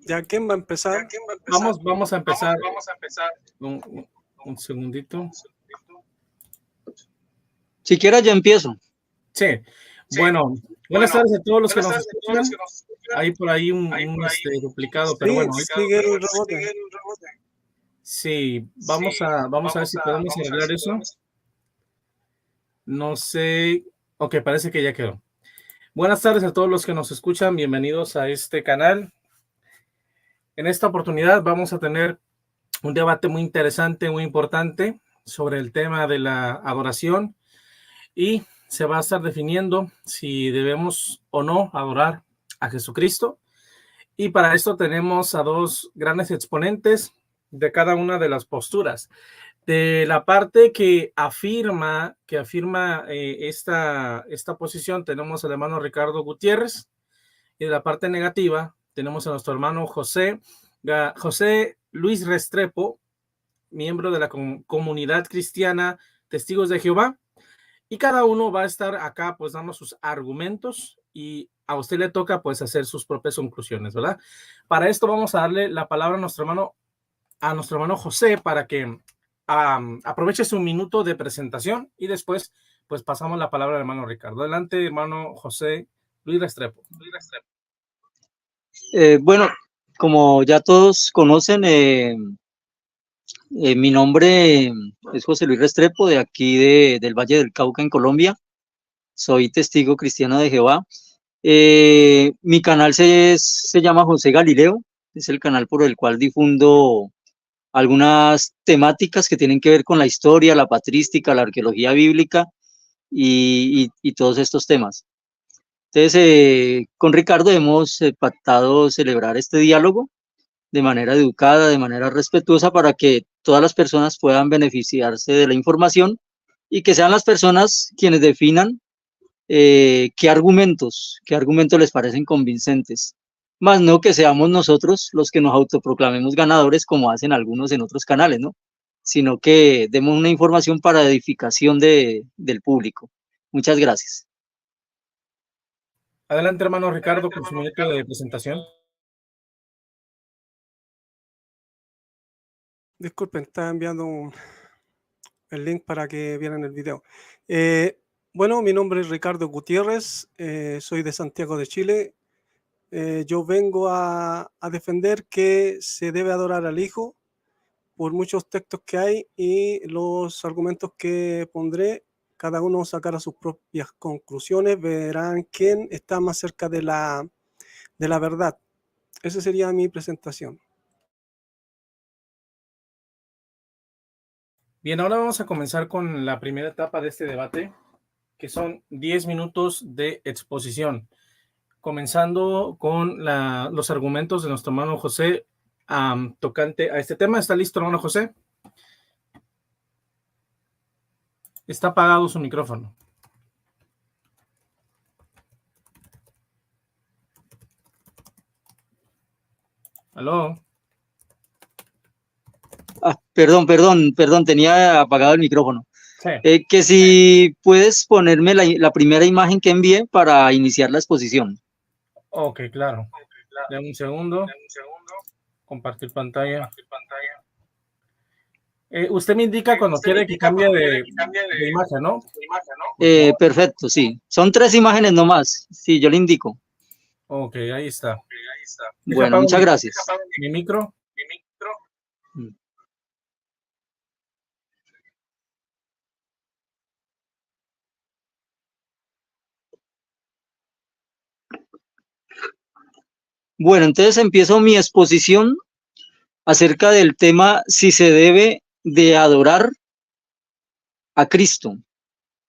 ¿Ya quién va a empezar? Vamos a empezar. Un segundito. Si quieres, yo empiezo. Sí. Bueno, buenas tardes a todos los que nos escuchan. Hay por ahí un duplicado, pero bueno. Sigue el rebote. Sí, vamos a ver si podemos arreglar eso. No sé. Ok, parece que ya quedó. Buenas tardes a todos los que nos escuchan. Bienvenidos a este canal. En esta oportunidad vamos a tener un debate muy interesante, muy importante sobre el tema de la adoración y se va a estar definiendo si debemos o no adorar a Jesucristo. Y para esto tenemos a dos grandes exponentes de cada una de las posturas. De la parte que afirma esta posición tenemos al hermano Ricardo Gutiérrez, y de la parte negativa tenemos a nuestro hermano José Luis Restrepo, miembro de la comunidad cristiana Testigos de Jehová, y cada uno va a estar acá pues dando sus argumentos y a usted le toca pues hacer sus propias conclusiones, ¿verdad? Para esto vamos a darle la palabra a nuestro hermano José para que aproveche su minuto de presentación y después pues pasamos la palabra al hermano Ricardo. Adelante, hermano José Luis Restrepo. Bueno, como ya todos conocen, mi nombre es José Luis Restrepo, de aquí del Valle del Cauca, en Colombia. Soy testigo cristiano de Jehová. Mi canal se llama José Galileo, es el canal por el cual difundo algunas temáticas que tienen que ver con la historia, la patrística, la arqueología bíblica y todos estos temas. Entonces, con Ricardo hemos pactado celebrar este diálogo de manera educada, de manera respetuosa, para que todas las personas puedan beneficiarse de la información y que sean las personas quienes definan qué argumentos les parecen convincentes, más no que seamos nosotros los que nos autoproclamemos ganadores como hacen algunos en otros canales, ¿no? Sino que demos una información para edificación del público. Muchas gracias. Adelante, hermano Ricardo, con su minuto de presentación. Disculpen, está enviando el link para que vieran el video. Bueno, mi nombre es Ricardo Gutiérrez, soy de Santiago de Chile. Yo vengo a defender que se debe adorar al Hijo por muchos textos que hay y los argumentos que pondré. Cada uno sacará sus propias conclusiones, verán quién está más cerca de la verdad. Esa sería mi presentación. Bien, ahora vamos a comenzar con la primera etapa de este debate, que son 10 minutos de exposición, comenzando con los argumentos de nuestro hermano José tocante a este tema. ¿Está listo, hermano José? Está apagado su micrófono. ¿Aló? Perdón, tenía apagado el micrófono. Sí. Que si puedes ponerme la primera imagen que envié para iniciar la exposición. Ok, claro. Dame un segundo. Compartir pantalla. Usted me indica cuando quiere que cambie de imagen, ¿no? Perfecto, sí. Son 3 imágenes nomás. Sí, yo le indico. Ok, ahí está. Bueno, muchas gracias. Mi micro. Bueno, entonces empiezo mi exposición acerca del tema si se debe de adorar a Cristo.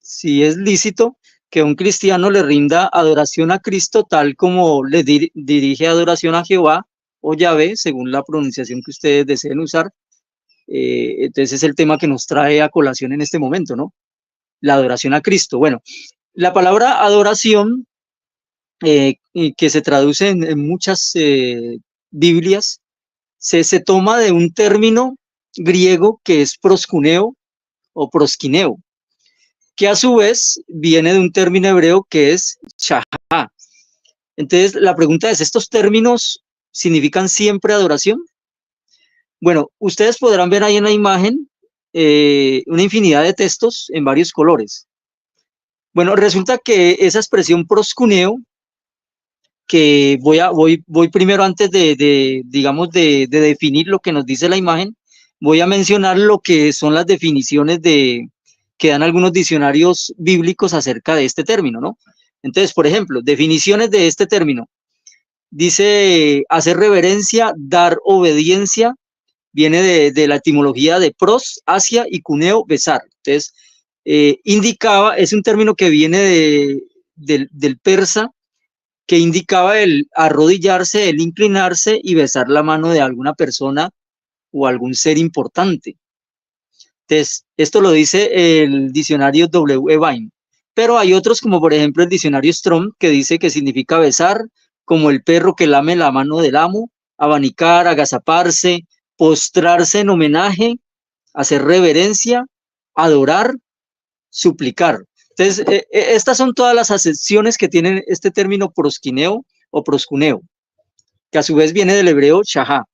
Si es lícito que un cristiano le rinda adoración a Cristo tal como le dirige adoración a Jehová o Yahvé, según la pronunciación que ustedes deseen usar. Entonces es el tema que nos trae a colación en este momento, ¿no? La adoración a Cristo. Bueno, la palabra adoración, que se traduce en muchas Biblias, se toma de un término griego que es proskuneo o proskineo, que a su vez viene de un término hebreo que es shahá. Entonces la pregunta es, ¿estos términos significan siempre adoración? Bueno, ustedes podrán ver ahí en la imagen una infinidad de textos en varios colores. Bueno, resulta que esa expresión proscuneo, que voy primero antes digamos, de definir lo que nos dice la imagen, voy a mencionar lo que son las definiciones que dan algunos diccionarios bíblicos acerca de este término, ¿no? Entonces, por ejemplo, definiciones de este término. Dice hacer reverencia, dar obediencia, viene de la etimología de pros, hacia, y cuneo, besar. Entonces, indicaba, es un término que viene del persa, que indicaba el arrodillarse, el inclinarse y besar la mano de alguna persona o algún ser importante. Entonces, esto lo dice el diccionario W. Vine, pero hay otros, como por ejemplo el diccionario Strong, que dice que significa besar, como el perro que lame la mano del amo, abanicar, agazaparse, postrarse en homenaje, hacer reverencia, adorar, suplicar. Entonces, estas son todas las acepciones que tiene este término prosquineo o proscuneo, que a su vez viene del hebreo shahá.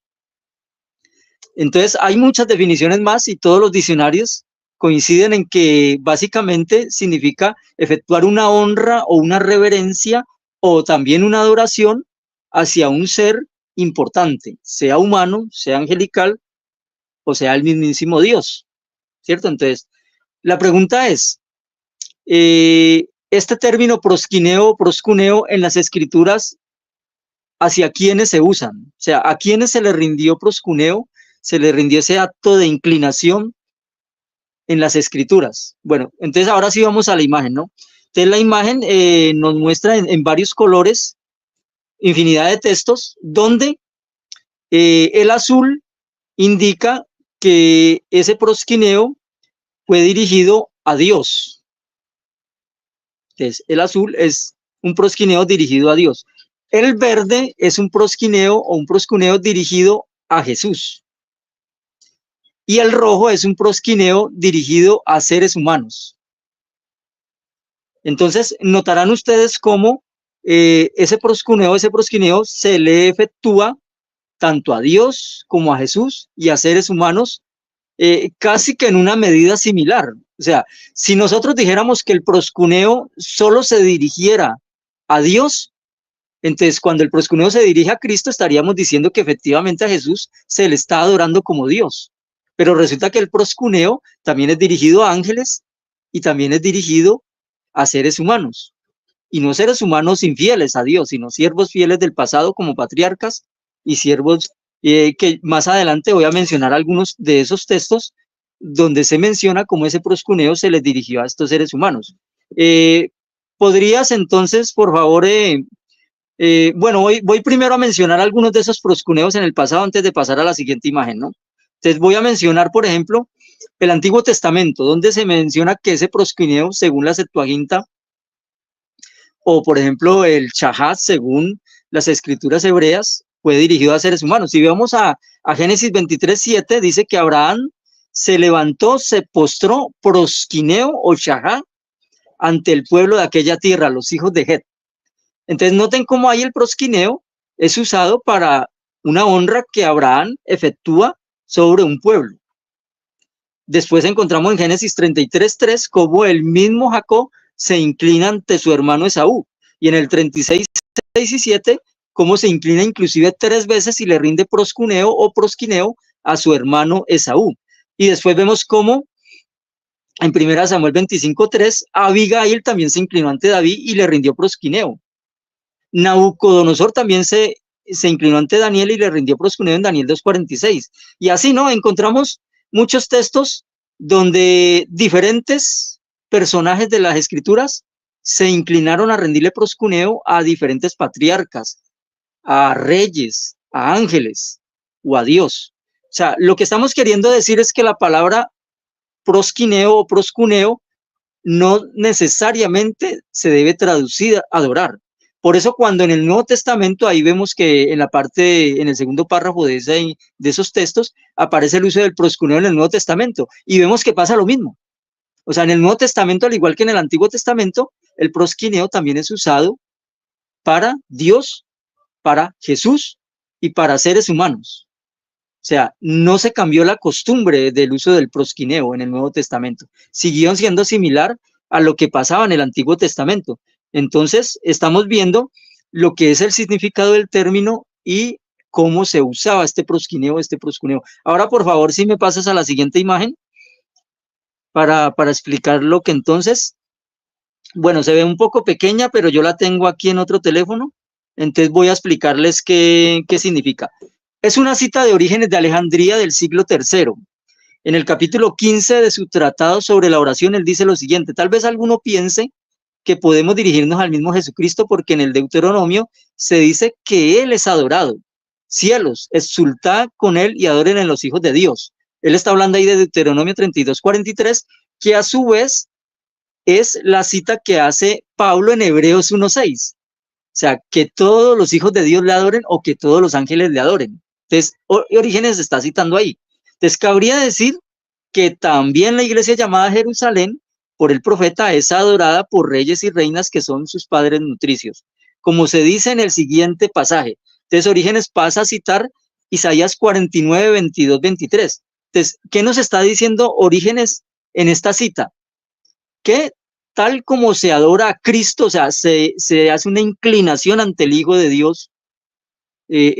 Entonces, hay muchas definiciones más y todos los diccionarios coinciden en que básicamente significa efectuar una honra o una reverencia o también una adoración hacia un ser importante, sea humano, sea angelical o sea el mismísimo Dios, ¿cierto? Entonces, la pregunta es, este término prosquineo o proscuneo en las escrituras, ¿hacia quiénes se usan? O sea, ¿a quiénes se le rindió proscuneo? Se le rindió ese acto de inclinación en las escrituras. Bueno, entonces ahora sí vamos a la imagen, ¿no? Entonces la imagen nos muestra en varios colores infinidad de textos donde el azul indica que ese prosquineo fue dirigido a Dios. Entonces el azul es un prosquineo dirigido a Dios. El verde es un prosquineo o un proscuneo dirigido a Jesús. Y el rojo es un prosquineo dirigido a seres humanos. Entonces, notarán ustedes cómo ese prosquineo se le efectúa tanto a Dios como a Jesús y a seres humanos, casi que en una medida similar. O sea, si nosotros dijéramos que el proscuneo solo se dirigiera a Dios, entonces cuando el proscuneo se dirige a Cristo, estaríamos diciendo que efectivamente a Jesús se le está adorando como Dios. Pero resulta que el proscuneo también es dirigido a ángeles y también es dirigido a seres humanos. Y no seres humanos infieles a Dios, sino siervos fieles del pasado como patriarcas y siervos que más adelante voy a mencionar algunos de esos textos donde se menciona cómo ese proscuneo se les dirigió a estos seres humanos. ¿Podrías entonces, por favor, bueno, voy primero a mencionar algunos de esos proscuneos en el pasado antes de pasar a la siguiente imagen, ¿no? Entonces voy a mencionar, por ejemplo, el Antiguo Testamento, donde se menciona que ese proscuneo, según la Septuaginta, o por ejemplo el Shahá, según las escrituras hebreas, fue dirigido a seres humanos. Si vamos a Génesis 23:7, dice que Abraham se levantó, se postró, prosquineo o Shahá, ante el pueblo de aquella tierra, los hijos de Het. Entonces noten cómo ahí el prosquineo es usado para una honra que Abraham efectúa sobre un pueblo. Después encontramos en Génesis 33:3 cómo el mismo Jacob se inclina ante su hermano Esaú. Y en el 36:6 y 7, cómo se inclina inclusive 3 veces y le rinde proscuneo o prosquineo a su hermano Esaú. Y después vemos cómo en 1 Samuel 25:3, Abigail también se inclinó ante David y le rindió prosquineo. Nabucodonosor también se inclinó ante Daniel y le rindió proscuneo en Daniel 2:46. Y así, ¿no? Encontramos muchos textos donde diferentes personajes de las escrituras se inclinaron a rendirle proscuneo a diferentes patriarcas, a reyes, a ángeles o a Dios. O sea, lo que estamos queriendo decir es que la palabra prosquineo o proscuneo no necesariamente se debe traducir a adorar. Por eso cuando en el Nuevo Testamento, ahí vemos que en la parte, en el segundo párrafo de esos textos, aparece el uso del proscuneo en el Nuevo Testamento y vemos que pasa lo mismo. O sea, en el Nuevo Testamento, al igual que en el Antiguo Testamento, el prosquineo también es usado para Dios, para Jesús y para seres humanos. O sea, no se cambió la costumbre del uso del prosquineo en el Nuevo Testamento. Siguió siendo similar a lo que pasaba en el Antiguo Testamento. Entonces, estamos viendo lo que es el significado del término y cómo se usaba este prosquineo. Ahora, por favor, si me pasas a la siguiente imagen para explicar lo que entonces, bueno, se ve un poco pequeña, pero yo la tengo aquí en otro teléfono, entonces voy a explicarles qué significa. Es una cita de Orígenes de Alejandría del siglo III. En el capítulo 15 de su tratado sobre la oración, él dice lo siguiente: tal vez alguno piense que podemos dirigirnos al mismo Jesucristo porque en el Deuteronomio se dice que Él es adorado. Cielos, exultad con Él y adoren en los hijos de Dios. Él está hablando ahí de Deuteronomio 32:43, que a su vez es la cita que hace Pablo en Hebreos 1:6. O sea, que todos los hijos de Dios le adoren o que todos los ángeles le adoren. Entonces, Orígenes está citando ahí. Entonces, cabría decir que también la iglesia llamada Jerusalén, por el profeta, es adorada por reyes y reinas que son sus padres nutricios, como se dice en el siguiente pasaje. Entonces, Orígenes pasa a citar Isaías 49, 22, 23. Entonces, ¿qué nos está diciendo Orígenes en esta cita? Que tal como se adora a Cristo, o sea, se hace una inclinación ante el Hijo de Dios,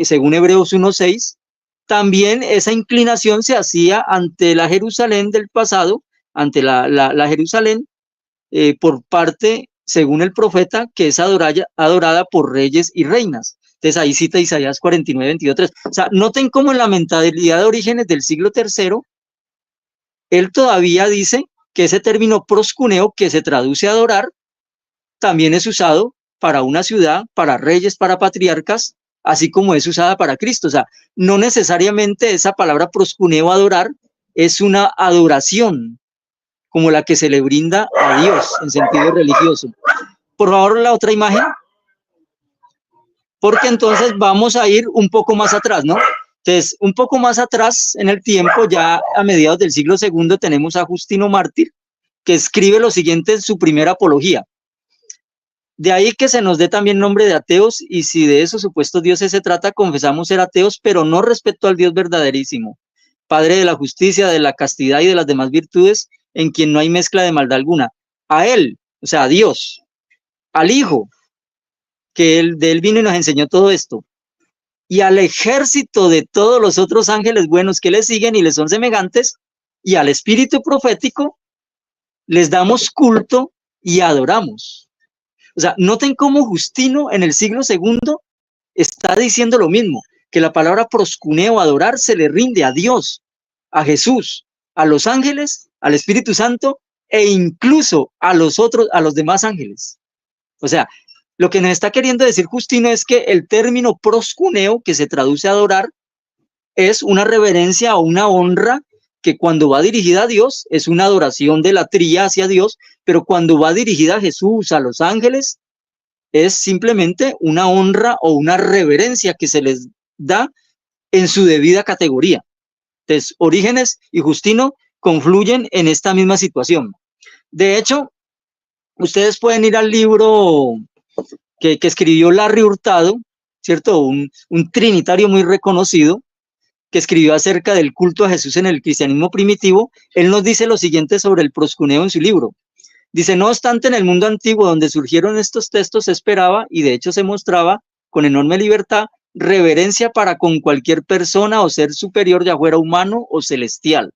según Hebreos 1:6, también esa inclinación se hacía ante la Jerusalén del pasado, ante la Jerusalén, por parte, según el profeta, que es adorada por reyes y reinas. Entonces ahí cita Isaías 49, 22, 3. O sea, noten cómo en la mentalidad de Orígenes del siglo III, él todavía dice que ese término proscuneo, que se traduce a adorar, también es usado para una ciudad, para reyes, para patriarcas, así como es usada para Cristo. O sea, no necesariamente esa palabra proscuneo, adorar, es una adoración como la que se le brinda a Dios en sentido religioso. Por favor, la otra imagen. Porque entonces vamos a ir un poco más atrás, ¿no? Entonces, un poco más atrás en el tiempo, ya a mediados del siglo II, tenemos a Justino Mártir, que escribe lo siguiente en su primera apología. De ahí que se nos dé también nombre de ateos, y si de esos supuestos dioses se trata, confesamos ser ateos, pero no respecto al Dios verdaderísimo, Padre de la justicia, de la castidad y de las demás virtudes, en quien no hay mezcla de maldad alguna. A Él, o sea, a Dios, al Hijo, que de Él vino y nos enseñó todo esto, y al ejército de todos los otros ángeles buenos que le siguen y le son semejantes, y al espíritu profético, les damos culto y adoramos. O sea, noten cómo Justino en el siglo II está diciendo lo mismo, que la palabra proscuneo, adorar, se le rinde a Dios, a Jesús, a los ángeles, al Espíritu Santo e incluso a los demás ángeles. O sea, lo que nos está queriendo decir Justino es que el término proscuneo, que se traduce a adorar, es una reverencia o una honra que cuando va dirigida a Dios es una adoración de la tría hacia Dios, pero cuando va dirigida a Jesús, a los ángeles, es simplemente una honra o una reverencia que se les da en su debida categoría. Entonces, Orígenes y Justino confluyen en esta misma situación. De hecho, ustedes pueden ir al libro que escribió Larry Hurtado, ¿cierto? Un trinitario muy reconocido, que escribió acerca del culto a Jesús en el cristianismo primitivo. Él nos dice lo siguiente sobre el proscuneo en su libro. Dice: no obstante, en el mundo antiguo donde surgieron estos textos se esperaba, y de hecho se mostraba con enorme libertad, reverencia para con cualquier persona o ser superior, ya fuera humano o celestial.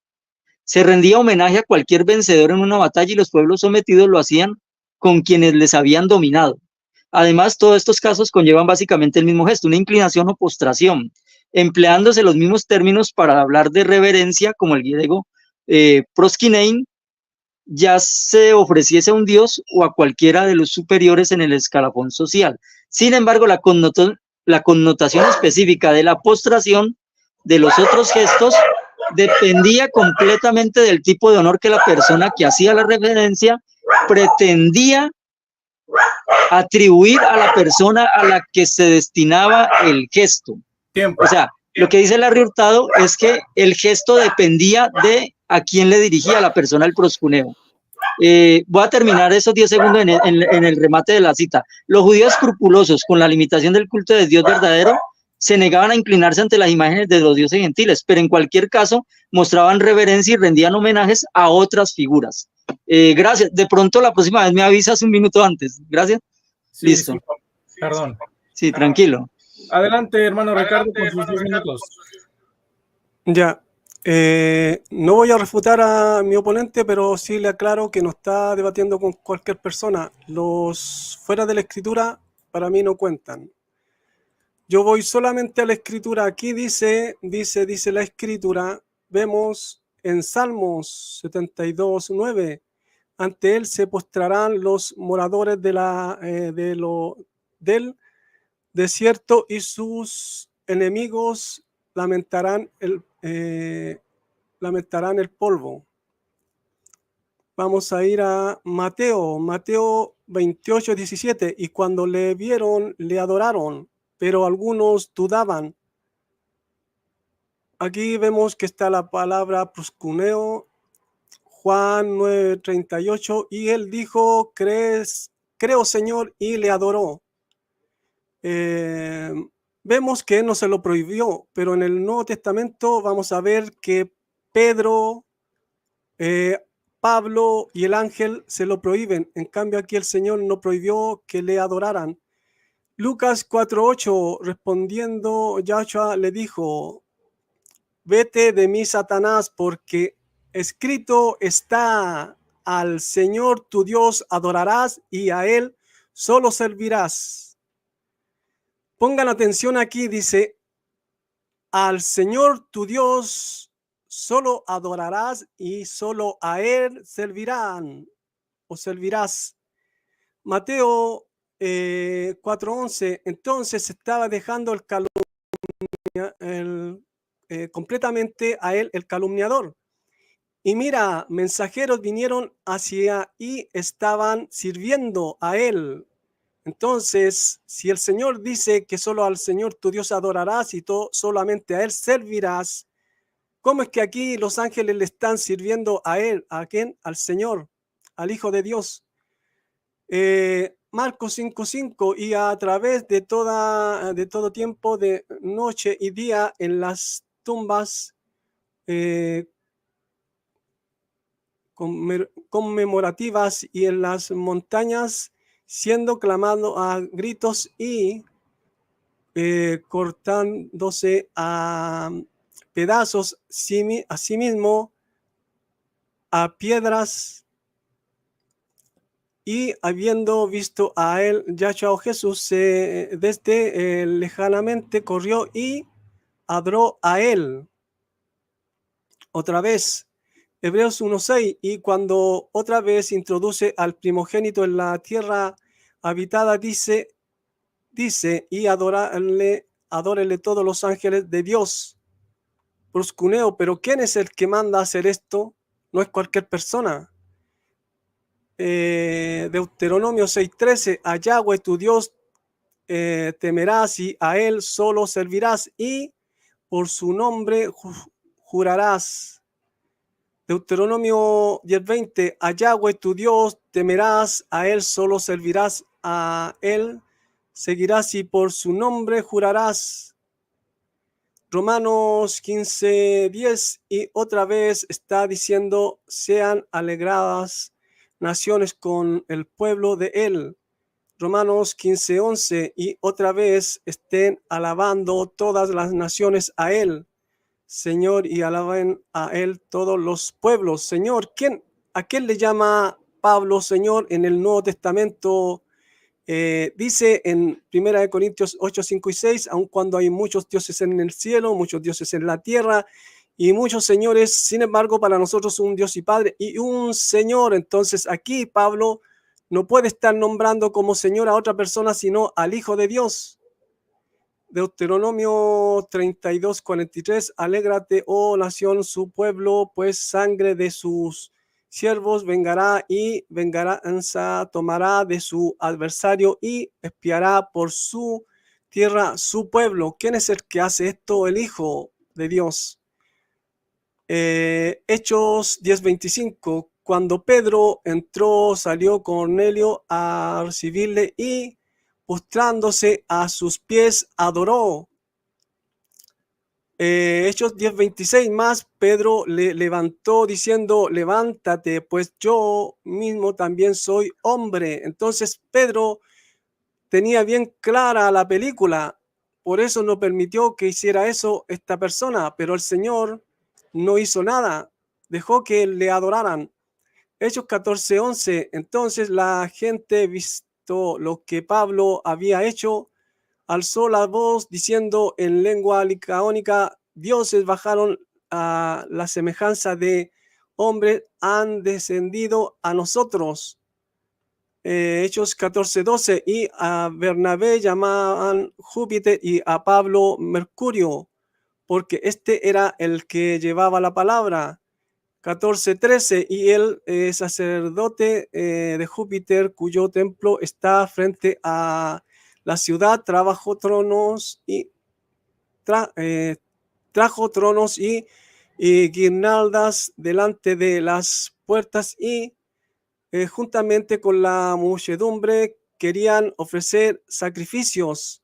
Se rendía homenaje a cualquier vencedor en una batalla y los pueblos sometidos lo hacían con quienes les habían dominado. Además, todos estos casos conllevan básicamente el mismo gesto, una inclinación o postración, empleándose los mismos términos para hablar de reverencia, como el griego proskinein, ya se ofreciese a un dios o a cualquiera de los superiores en el escalafón social. Sin embargo, la connotación específica de la postración de los otros gestos dependía completamente del tipo de honor que la persona que hacía la reverencia pretendía atribuir a la persona a la que se destinaba el gesto. Tiempo. O sea, lo que dice Larry Hurtado es que el gesto dependía de a quién le dirigía la persona el proscuneo. Voy a terminar esos 10 segundos en el remate de la cita. Los judíos escrupulosos con la limitación del culto de Dios verdadero se negaban a inclinarse ante las imágenes de los dioses gentiles, pero en cualquier caso mostraban reverencia y rendían homenajes a otras figuras. Gracias. De pronto la próxima vez me avisas un minuto antes. Gracias. Sí, Listo. disculpa. Perdón. Sí, tranquilo. Adelante, hermano Ricardo, con sus 10 minutos. Ya. No voy a refutar a mi oponente, pero sí le aclaro que no está debatiendo con cualquier persona. Los fuera de la escritura para mí no cuentan. Yo voy solamente a la escritura. Aquí dice la escritura. Vemos en Salmos 72:9. Ante él se postrarán los moradores del desierto y sus enemigos lamentarán el polvo. Vamos a ir a Mateo 28:17. Y cuando le vieron, le adoraron, pero algunos dudaban. Aquí vemos que está la palabra proskuneo, Juan 9:38, y él dijo, creo Señor, y le adoró. Vemos que él no se lo prohibió, pero en el Nuevo Testamento vamos a ver que Pedro, Pablo y el ángel se lo prohíben. En cambio aquí el Señor no prohibió que le adoraran. Lucas 4:8, respondiendo Yahshua le dijo, vete de mí, Satanás, porque escrito está, al Señor tu Dios adorarás y a él solo servirás. Pongan atención aquí, dice, al Señor tu Dios solo adorarás y solo a él servirán o servirás. Mateo 4:11, entonces estaba dejando completamente a él el calumniador. Y mira, mensajeros vinieron hacia y estaban sirviendo a él. Entonces, si el Señor dice que solo al Señor tu Dios adorarás y solamente a él servirás, ¿cómo es que aquí los ángeles le están sirviendo a él? ¿A quién? Al Señor, al Hijo de Dios. Marcos 5:5, y a través de todo tiempo de noche y día en las tumbas conmemorativas y en las montañas, siendo clamado a gritos y cortándose a pedazos a sí mismo a piedras, y habiendo visto a él, Yahshua o Jesús, desde lejanamente corrió y adoró a él. Otra vez, Hebreos 1:6, y cuando otra vez introduce al primogénito en la tierra habitada, dice, y adórele todos los ángeles de Dios. Proscuneo, pero ¿quién es el que manda a hacer esto? No es cualquier persona. Deuteronomio 6:13, a Yahweh tu Dios temerás y a él solo servirás y por su nombre jurarás. Deuteronomio 10:20, a Yahweh tu Dios temerás, a él solo servirás, a él seguirás y por su nombre jurarás. Romanos 15:10, y otra vez está diciendo, sean alegradas naciones con el pueblo de él. Romanos 15:11, y otra vez estén alabando todas las naciones a él, Señor, y alaben a él todos los pueblos. Señor, ¿a quién le llama Pablo Señor en el Nuevo Testamento? Dice en 1 Corintios 8, 5 y 6, aun cuando hay muchos dioses en el cielo, muchos dioses en la tierra y muchos señores, sin embargo, para nosotros un Dios y Padre y un Señor. Entonces aquí Pablo no puede estar nombrando como Señor a otra persona, sino al Hijo de Dios. Deuteronomio 32:43, alégrate, oh nación, su pueblo, pues sangre de sus siervos vengará y venganza tomará de su adversario y espiará por su tierra su pueblo. ¿Quién es el que hace esto? El Hijo de Dios. Hechos 10:25, cuando Pedro entró, salió Cornelio a recibirle y postrándose a sus pies adoró. Hechos 10:26 más, Pedro le levantó diciendo, levántate, pues yo mismo también soy hombre. Entonces Pedro tenía bien clara la película, por eso no permitió que hiciera eso esta persona, pero el Señor no hizo nada, dejó que le adoraran. Hechos 14:11, entonces la gente, visto lo que Pablo había hecho, alzó la voz diciendo en lengua licaónica, dioses bajaron a la semejanza de hombres, han descendido a nosotros. Hechos 14:12, y a Bernabé llamaban Júpiter y a Pablo Mercurio, porque este era el que llevaba la palabra. 14:13, y el sacerdote de Júpiter, cuyo templo está frente a la ciudad, trajo tronos y guirnaldas delante de las puertas, y juntamente con la muchedumbre querían ofrecer sacrificios.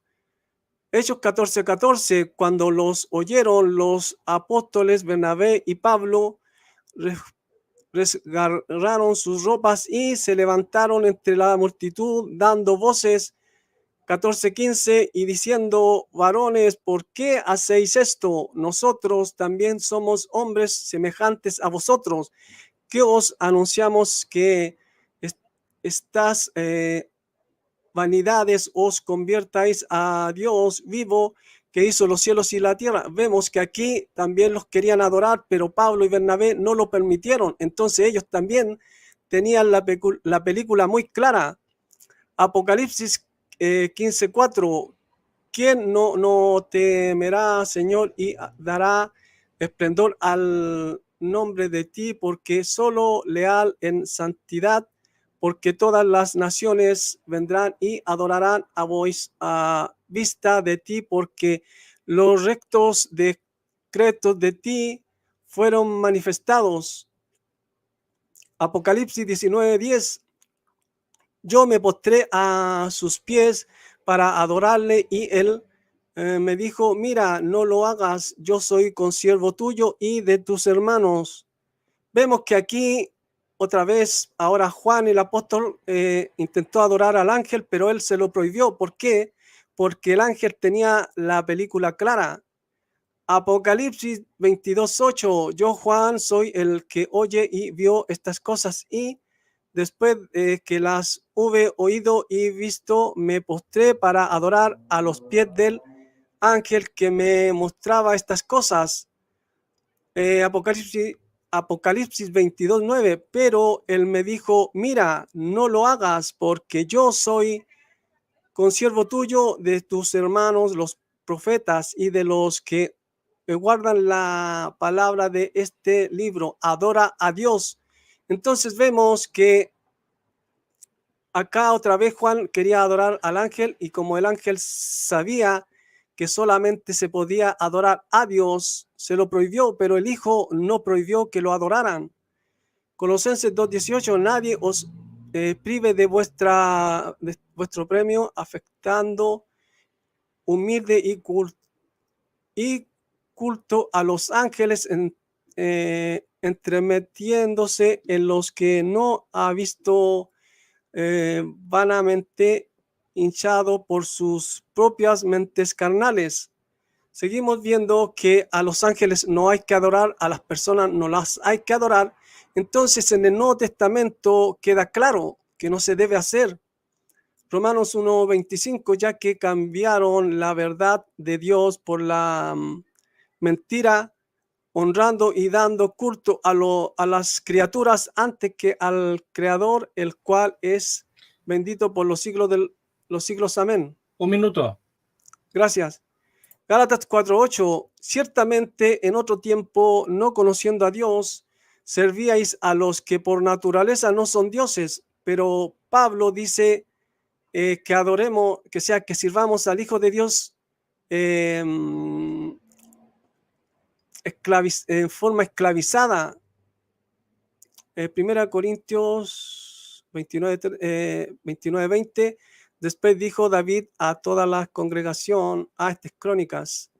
Hechos 14:14, cuando los oyeron los apóstoles Bernabé y Pablo, resgarraron sus ropas y se levantaron entre la multitud dando voces. 14:15, y diciendo, varones, ¿por qué hacéis esto? Nosotros también somos hombres semejantes a vosotros, que os anunciamos que estas vanidades os conviertáis a Dios vivo, que hizo los cielos y la tierra. Vemos que aquí también los querían adorar, pero Pablo y Bernabé no lo permitieron. Entonces ellos también tenían la película muy clara. Apocalipsis 15:4, ¿quién no temerá, Señor, y dará esplendor al nombre de ti? Porque solo leal en santidad, porque todas las naciones vendrán y adorarán a vos a vista de ti, porque los rectos decretos de ti fueron manifestados. Apocalipsis 19:10, yo me postré a sus pies para adorarle, y él me dijo, mira, no lo hagas, yo soy consiervo tuyo y de tus hermanos. Vemos que aquí otra vez, ahora Juan el apóstol intentó adorar al ángel, pero él se lo prohibió. ¿Por qué? Porque el ángel tenía la película clara. Apocalipsis 22:8, yo Juan soy el que oye y vio estas cosas, y después de que las hube oído y visto, me postré para adorar a los pies del ángel que me mostraba estas cosas. Apocalipsis 22:9, pero él me dijo, mira, no lo hagas, porque yo soy consiervo tuyo, de tus hermanos, los profetas, y de los que guardan la palabra de este libro. Adora a Dios. Entonces vemos que acá otra vez Juan quería adorar al ángel, y como el ángel sabía que solamente se podía adorar a Dios, se lo prohibió, pero el Hijo no prohibió que lo adoraran. Colosenses 2:18, nadie os prive de vuestro premio, afectando humilde y culto a los ángeles, entremetiéndose en los que no ha visto, vanamente hinchado por sus propias mentes carnales. Seguimos viendo que a los ángeles no hay que adorar, a las personas no las hay que adorar. Entonces en el Nuevo Testamento queda claro que no se debe hacer. Romanos 1:25, ya que cambiaron la verdad de Dios por la mentira, honrando y dando culto a las criaturas antes que al Creador, el cual es bendito por los siglos de los siglos. Amén. Un minuto. Gracias. Gálatas 4:8, ciertamente en otro tiempo, no conociendo a Dios, servíais a los que por naturaleza no son dioses, pero Pablo dice que adoremos, que sirvamos al Hijo de Dios en forma esclavizada. 1 Corintios 29:20, después dijo David a toda la congregación, esta es Crónicas,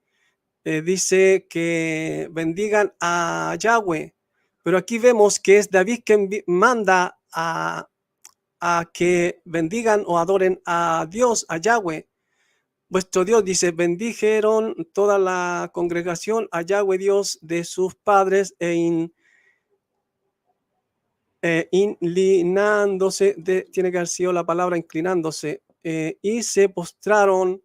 dice que bendigan a Yahweh, pero aquí vemos que es David quien manda a que bendigan o adoren a Dios, a Yahweh. Vuestro Dios, dice, bendijeron toda la congregación a Yahweh Dios de sus padres inclinándose, tiene que haber sido la palabra inclinándose, y se postraron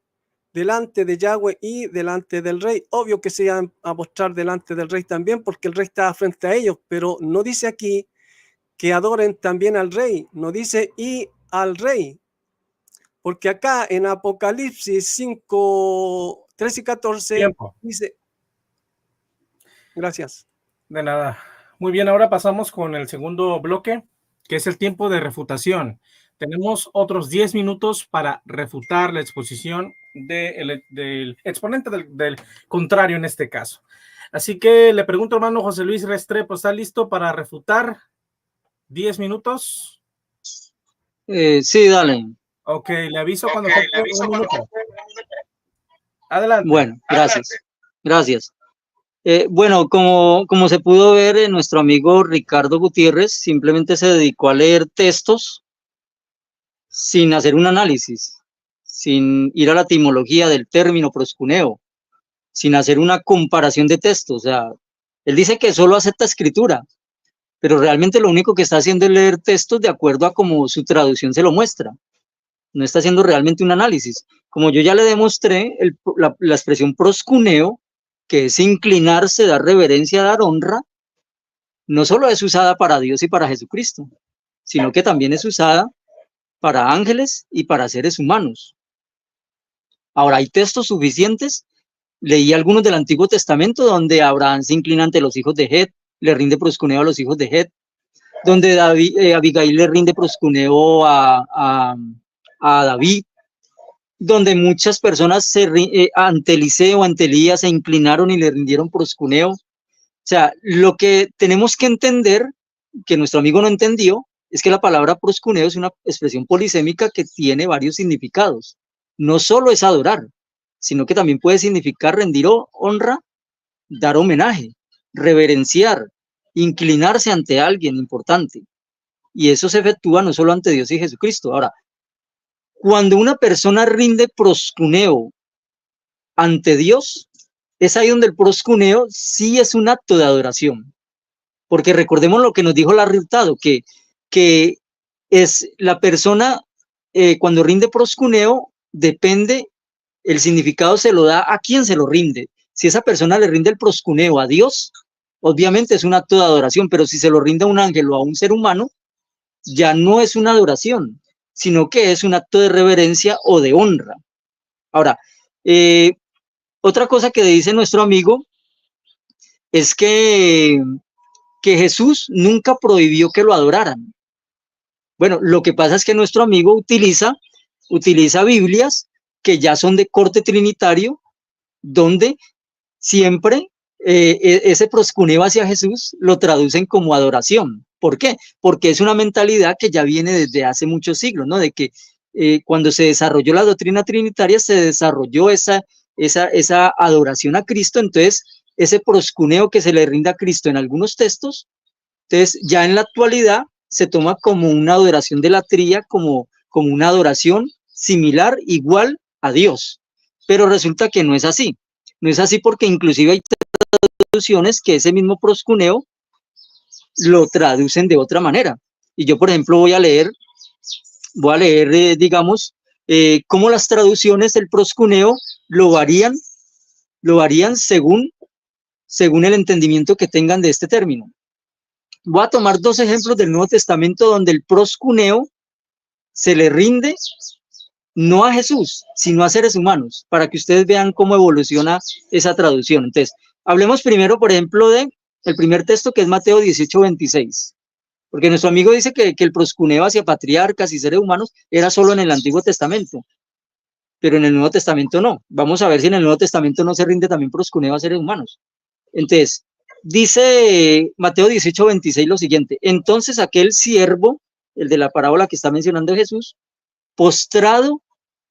delante de Yahweh y delante del rey. Obvio que se iban a postrar delante del rey también, porque el rey estaba frente a ellos, pero no dice aquí que adoren también al rey, no dice y al rey, porque acá en Apocalipsis 5, 13 y 14 Tiempo. dice, gracias. De nada. Muy bien, ahora pasamos con el segundo bloque, que es el tiempo de refutación. Tenemos otros 10 minutos para refutar la exposición del exponente del contrario en este caso. Así que le pregunto, hermano José Luis Restrepo, ¿está listo para refutar 10 minutos? Sí, dale. Ok, le aviso cuando falte un minuto. Adelante. Bueno, gracias. Gracias. Bueno, como se pudo ver, nuestro amigo Ricardo Gutiérrez simplemente se dedicó a leer textos sin hacer un análisis, sin ir a la etimología del término proscuneo, sin hacer una comparación de textos. O sea, él dice que solo acepta escritura, pero realmente lo único que está haciendo es leer textos de acuerdo a cómo su traducción se lo muestra. No está haciendo realmente un análisis. Como yo ya le demostré, la expresión proscuneo, que es inclinarse, dar reverencia, dar honra, no solo es usada para Dios y para Jesucristo, sino que también es usada para ángeles y para seres humanos. Ahora, hay textos suficientes. Leí algunos del Antiguo Testamento donde Abraham se inclina ante los hijos de Het, le rinde proscuneo a los hijos de Het, donde Abigail le rinde proscuneo a David, donde muchas personas ante Eliseo, ante Elías, se inclinaron y le rindieron proscuneo. O sea, lo que tenemos que entender, que nuestro amigo no entendió, es que la palabra proscuneo es una expresión polisémica que tiene varios significados. No solo es adorar, sino que también puede significar rendir honra, dar homenaje, reverenciar, inclinarse ante alguien importante. Y eso se efectúa no solo ante Dios y Jesucristo. Ahora, cuando una persona rinde proscuneo ante Dios, es ahí donde el proscuneo sí es un acto de adoración. Porque recordemos lo que nos dijo Larry Hurtado, que es la persona, cuando rinde proscuneo, depende, el significado se lo da a quien se lo rinde. Si esa persona le rinde el proscuneo a Dios, obviamente es un acto de adoración, pero si se lo rinde a un ángel o a un ser humano, ya no es una adoración, sino que es un acto de reverencia o de honra. Ahora, otra cosa que dice nuestro amigo es que Jesús nunca prohibió que lo adoraran. Bueno, lo que pasa es que nuestro amigo utiliza Biblias que ya son de corte trinitario, donde siempre ese proscuneo hacia Jesús lo traducen como adoración. ¿Por qué? Porque es una mentalidad que ya viene desde hace muchos siglos, ¿no? De que cuando se desarrolló la doctrina trinitaria, se desarrolló esa adoración a Cristo. Entonces, ese proscuneo que se le rinde a Cristo en algunos textos, entonces ya en la actualidad se toma como una adoración de latría, como una adoración similar, igual a Dios. Pero resulta que no es así. No es así porque inclusive hay traducciones que ese mismo proscuneo lo traducen de otra manera. Y yo, por ejemplo, voy a leer, digamos, cómo las traducciones del proscuneo lo varían según el entendimiento que tengan de este término. Voy a tomar dos ejemplos del Nuevo Testamento donde el proscuneo se le rinde no a Jesús, sino a seres humanos, para que ustedes vean cómo evoluciona esa traducción. Entonces, hablemos primero, por ejemplo, de el primer texto, que es Mateo 18:26, porque nuestro amigo dice que el proscuneo hacia patriarcas y seres humanos era solo en el Antiguo Testamento, pero en el Nuevo Testamento no. Vamos a ver si en el Nuevo Testamento no se rinde también proscuneo a seres humanos. Entonces, dice Mateo 18:26 lo siguiente: entonces aquel siervo, el de la parábola que está mencionando Jesús, postrado,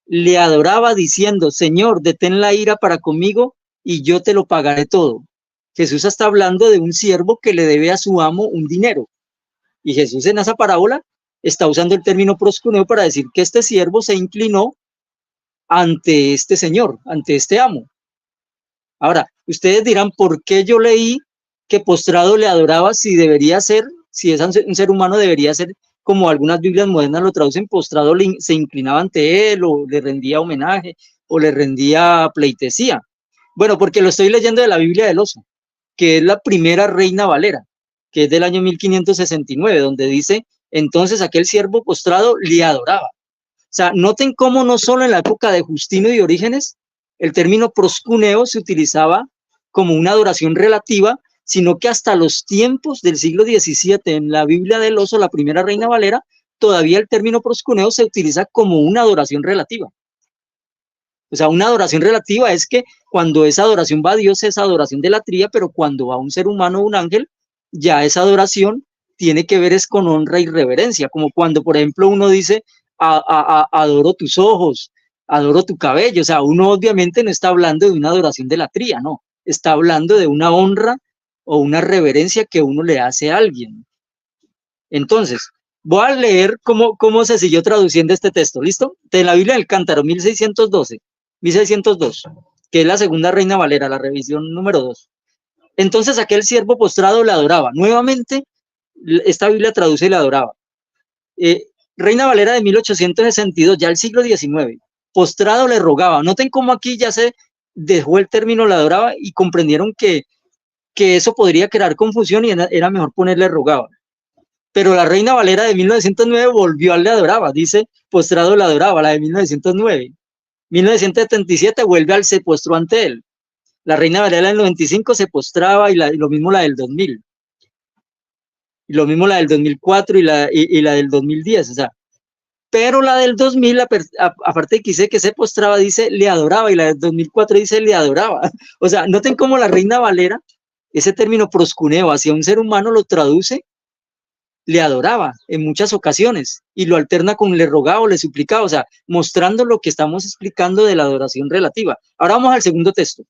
le adoraba diciendo: Señor, detén la ira para conmigo y yo te lo pagaré todo. Jesús está hablando de un siervo que le debe a su amo un dinero. Y Jesús en esa parábola está usando el término proscuneo para decir que este siervo se inclinó ante este señor, ante este amo. Ahora, ustedes dirán, ¿por qué yo leí que postrado le adoraba si debería ser, si es un ser humano debería ser, como algunas Biblias modernas lo traducen, postrado se inclinaba ante él o le rendía homenaje o le rendía pleitesía? Bueno, porque lo estoy leyendo de la Biblia del Oso, que es la primera Reina Valera, que es del año 1569, donde dice, entonces aquel siervo postrado le adoraba. O sea, noten cómo no solo en la época de Justino y Orígenes, el término proscuneo se utilizaba como una adoración relativa, sino que hasta los tiempos del siglo XVII, en la Biblia del Oso, la primera Reina Valera, todavía el término proscuneo se utiliza como una adoración relativa. O sea, una adoración relativa es que cuando esa adoración va a Dios es adoración de latría, pero cuando va a un ser humano o un ángel, ya esa adoración tiene que ver es con honra y reverencia, como cuando, por ejemplo, uno dice, adoro tus ojos, adoro tu cabello. O sea, uno obviamente no está hablando de una adoración de latría, no, está hablando de una honra o una reverencia que uno le hace a alguien. Entonces, voy a leer cómo se siguió traduciendo este texto, ¿listo? De la Biblia del Cántaro, 1602, que es la segunda Reina Valera, la revisión número 2. Entonces aquel siervo postrado le adoraba. Nuevamente, esta Biblia traduce y le adoraba. Reina Valera de 1862, ya el siglo XIX. Postrado le rogaba. Noten cómo aquí ya se dejó el término le adoraba y comprendieron que eso podría crear confusión y era mejor ponerle rogaba. Pero la Reina Valera de 1909 volvió al le adoraba, dice postrado le adoraba, la de 1909. 1977 vuelve al se postró ante él. La Reina Valera del 95 se postraba y lo mismo la del 2000. Y lo mismo la del 2004 y la del 2010, o sea. Pero la del 2000, aparte de que dice que se postraba, dice le adoraba, y la del 2004 dice le adoraba. O sea, noten cómo la Reina Valera, ese término proscuneo hacia un ser humano lo traduce le adoraba en muchas ocasiones y lo alterna con le rogaba o le suplicaba, o sea, mostrando lo que estamos explicando de la adoración relativa. Ahora vamos al segundo texto,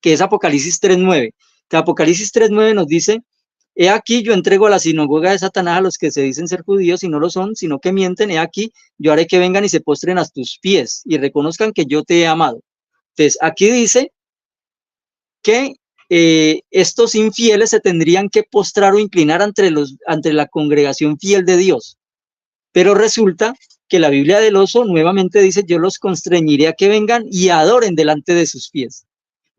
que es Apocalipsis 3:9. Que Apocalipsis 3:9 nos dice, he aquí yo entrego a la sinagoga de Satanás a los que se dicen ser judíos y no lo son, sino que mienten, he aquí yo haré que vengan y se postren a tus pies y reconozcan que yo te he amado. Entonces, aquí dice que estos infieles se tendrían que postrar o inclinar ante la congregación fiel de Dios. Pero resulta que la Biblia del Oso nuevamente dice, yo los constreñiré a que vengan y adoren delante de sus pies.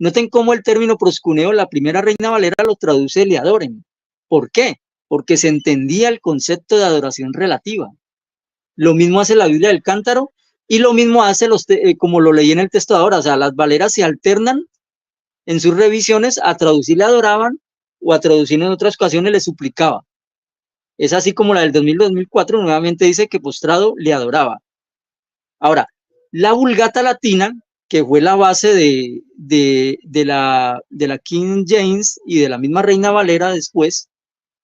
Noten cómo el término proscuneo, la primera Reina Valera lo traduce le adoren. ¿Por qué? Porque se entendía el concepto de adoración relativa. Lo mismo hace la Biblia del Cántaro y lo mismo hace como lo leí en el texto de ahora, o sea, las valeras se alternan en sus revisiones a traducir le adoraban o a traducir en otras ocasiones le suplicaba. Es así como la del 2000-2004 nuevamente dice que postrado le adoraba. Ahora, la Vulgata Latina, que fue la base de la King James y de la misma Reina Valera después,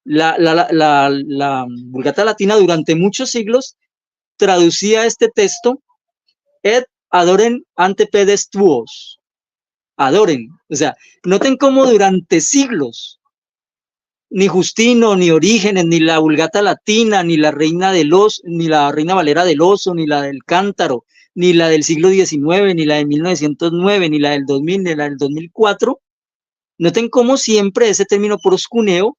la Vulgata Latina durante muchos siglos traducía este texto, et adoren ante pedes tuos. Adoren, o sea, noten cómo durante siglos, ni Justino, ni Orígenes, ni la Vulgata Latina, ni la Reina ni la Reina Valera del Oso, ni la del Cántaro, ni la del siglo XIX, ni la de 1909, ni la del 2000, ni la del 2004, noten cómo siempre ese término proscuneo,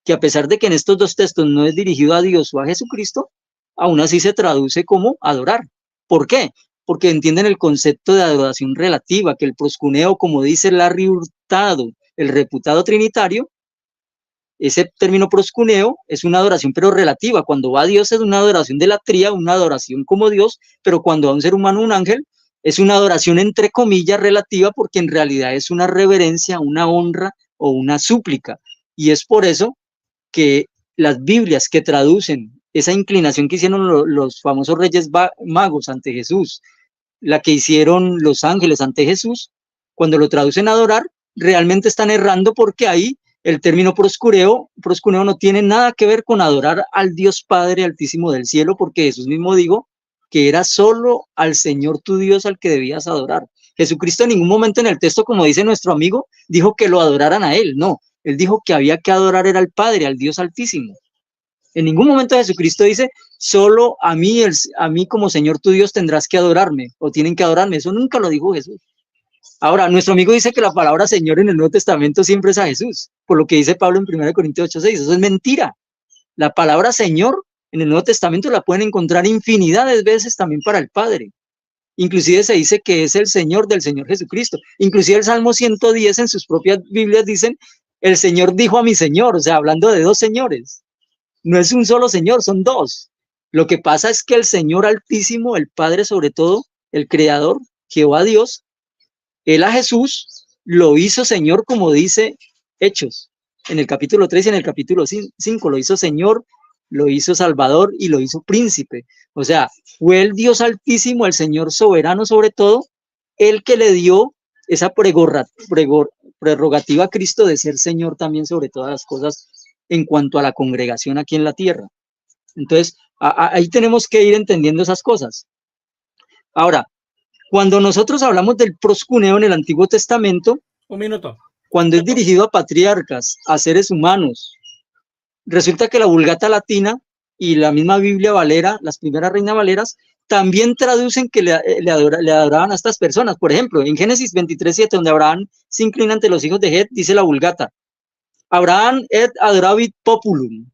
que a pesar de que en estos dos textos no es dirigido a Dios o a Jesucristo, aún así se traduce como adorar. ¿Por qué? Porque entienden el concepto de adoración relativa, que el proscuneo, como dice Larry Hurtado, el reputado trinitario, ese término proscuneo es una adoración pero relativa. Cuando va a Dios es una adoración de latría, una adoración como Dios, pero cuando va a un ser humano, un ángel, es una adoración entre comillas relativa porque en realidad es una reverencia, una honra o una súplica. Y es por eso que las Biblias que traducen esa inclinación que hicieron los famosos reyes magos ante Jesús, la que hicieron los ángeles ante Jesús, cuando lo traducen a adorar, realmente están errando porque ahí el término proscuneo no tiene nada que ver con adorar al Dios Padre Altísimo del cielo, porque Jesús mismo dijo que era solo al Señor tu Dios al que debías adorar. Jesucristo en ningún momento en el texto, como dice nuestro amigo, dijo que lo adoraran a él. No, él dijo que había que adorar era al Padre, al Dios Altísimo. En ningún momento Jesucristo dice, solo a mí como Señor tu Dios tendrás que adorarme o tienen que adorarme. Eso nunca lo dijo Jesús. Ahora, nuestro amigo dice que la palabra Señor en el Nuevo Testamento siempre es a Jesús, por lo que dice Pablo en 1 Corintios 8:6. Eso es mentira. La palabra Señor en el Nuevo Testamento la pueden encontrar infinidad de veces también para el Padre. Inclusive se dice que es el Señor del Señor Jesucristo. Inclusive el Salmo 110 en sus propias Biblias dicen, el Señor dijo a mi Señor, o sea, hablando de dos señores. No es un solo Señor, son dos. Lo que pasa es que el Señor Altísimo, el Padre sobre todo, el Creador, Jehová Dios, él a Jesús lo hizo Señor, como dice Hechos, en el capítulo 3 y en el capítulo 5, lo hizo Señor, lo hizo Salvador y lo hizo Príncipe. O sea, fue el Dios Altísimo, el Señor soberano sobre todo, el que le dio esa prerrogativa a Cristo de ser Señor también sobre todas las cosas en cuanto a la congregación aquí en la tierra. Entonces, ahí tenemos que ir entendiendo esas cosas. Ahora, cuando nosotros hablamos del proscuneo en el Antiguo Testamento, Un minuto. cuando es dirigido a patriarcas, a seres humanos, resulta que la Vulgata Latina y la misma Biblia Valera, las primeras Reina Valeras, también traducen que le adoraban a estas personas. Por ejemplo, en Génesis 23:7, donde Abraham se inclina ante los hijos de Het, dice la Vulgata, Abraham et adoravit populum,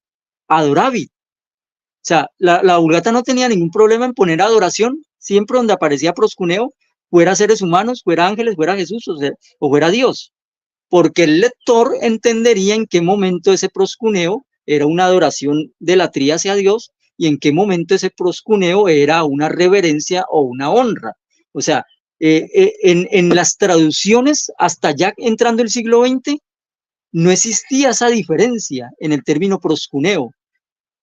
adoravit. O sea, la Vulgata no tenía ningún problema en poner adoración, siempre donde aparecía proscuneo, fuera seres humanos, fuera ángeles, fuera Jesús, o fuera Dios, porque el lector entendería en qué momento ese proscuneo era una adoración de la tría hacia Dios y en qué momento ese proscuneo era una reverencia o una honra. O sea, en las traducciones, hasta ya entrando el siglo XX, no existía esa diferencia en el término proscuneo.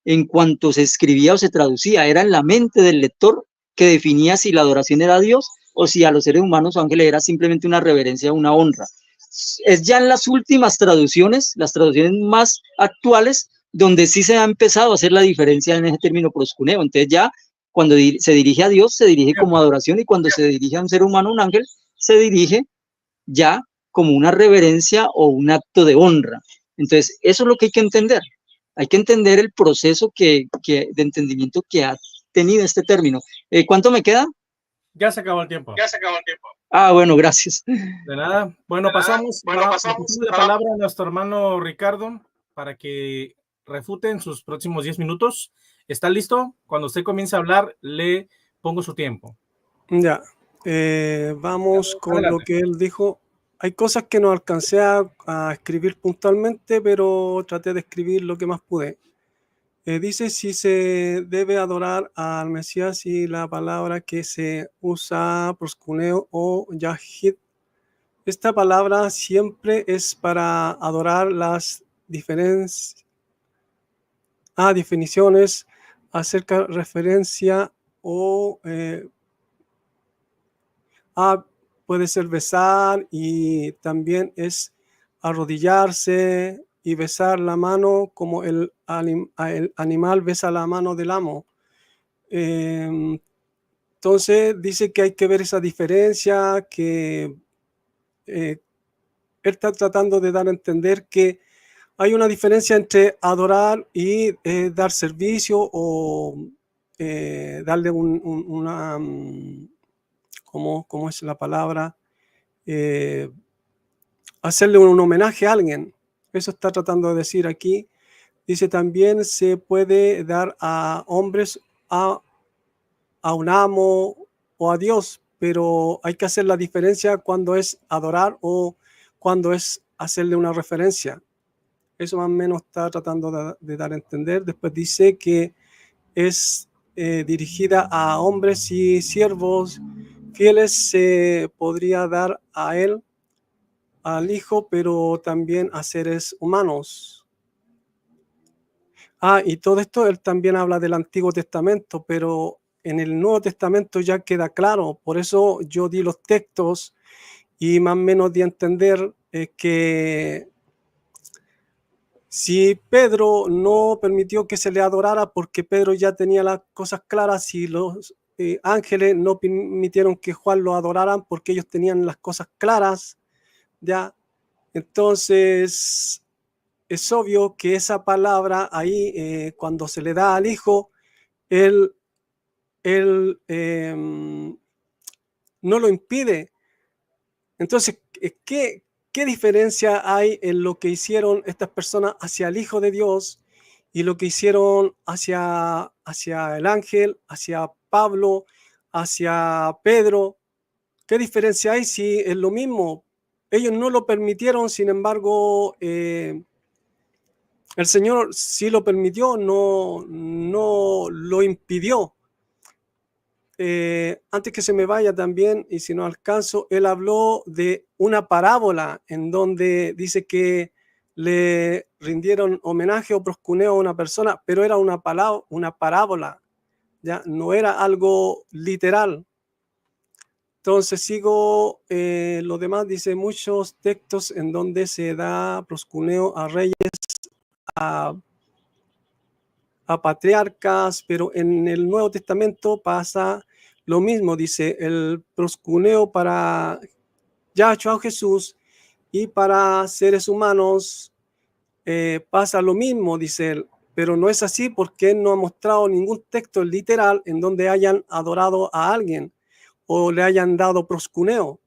En cuanto se escribía o se traducía, era en la mente del lector que definía si la adoración era a Dios o si a los seres humanos o ángeles era simplemente una reverencia o una honra. Es ya en las últimas traducciones, las traducciones más actuales, donde sí se ha empezado a hacer la diferencia en ese término proscuneo. Entonces ya cuando se dirige a Dios, se dirige como adoración, y cuando se dirige a un ser humano, un ángel, se dirige ya como una reverencia o un acto de honra. Entonces, eso es lo que hay que entender. Hay que entender el proceso de entendimiento que ha tenido este término. ¿Cuánto me queda? Ya se acabó el tiempo. Ah, bueno, gracias. De nada. Bueno, pasamos la palabra a nuestro hermano Ricardo para que refuten sus próximos 10 minutos. ¿Está listo? Cuando usted comience a hablar, le pongo su tiempo. Ya, vamos con Adelante. lo que él dijo. Hay cosas que no alcancé a escribir puntualmente, pero traté de escribir lo que más pude. Dice si se debe adorar al Mesías, y la palabra que se usa, proscuneo o yahid. Esta palabra siempre es para adorar las definiciones, acerca referencia o puede ser besar, y también es arrodillarse y besar la mano como el animal besa la mano del amo. Entonces dice que hay que ver esa diferencia, que él está tratando de dar a entender que hay una diferencia entre adorar y dar servicio o darle una... ¿Cómo es la palabra? Hacerle un homenaje a alguien. Eso está tratando de decir aquí. Dice también se puede dar a hombres, a un amo o a Dios, pero hay que hacer la diferencia cuando es adorar o cuando es hacerle una referencia. Eso más o menos está tratando de dar a entender. Después dice que es dirigida a hombres y siervos fieles, se podría dar a él, al Hijo, pero también a seres humanos. Y todo esto él también habla del Antiguo Testamento, pero en el Nuevo Testamento ya queda claro. Por eso yo di los textos y más o menos di a entender que si Pedro no permitió que se le adorara porque Pedro ya tenía las cosas claras, y los ángeles no permitieron que Juan lo adoraran porque ellos tenían las cosas claras, ¿ya? Entonces, es obvio que esa palabra ahí, cuando se le da al Hijo, él no lo impide. Entonces, ¿qué diferencia hay en lo que hicieron estas personas hacia el Hijo de Dios y lo que hicieron hacia el ángel, hacia Pablo, hacia Pedro? ¿Qué diferencia hay si es lo mismo? Ellos no lo permitieron, sin embargo, el Señor sí lo permitió, no lo impidió. Antes que se me vaya también, y si no alcanzo, él habló de una parábola en donde dice que le rindieron homenaje o proscuneo a una persona, pero era una parábola, ¿ya? No era algo literal. Entonces sigo, lo demás dice muchos textos en donde se da proscuneo a reyes, a patriarcas, pero en el Nuevo Testamento pasa lo mismo, dice el proscuneo para Yahshua Jesús y para seres humanos pasa lo mismo, dice él, pero no es así porque él no ha mostrado ningún texto literal en donde hayan adorado a alguien o le hayan dado proscuneo,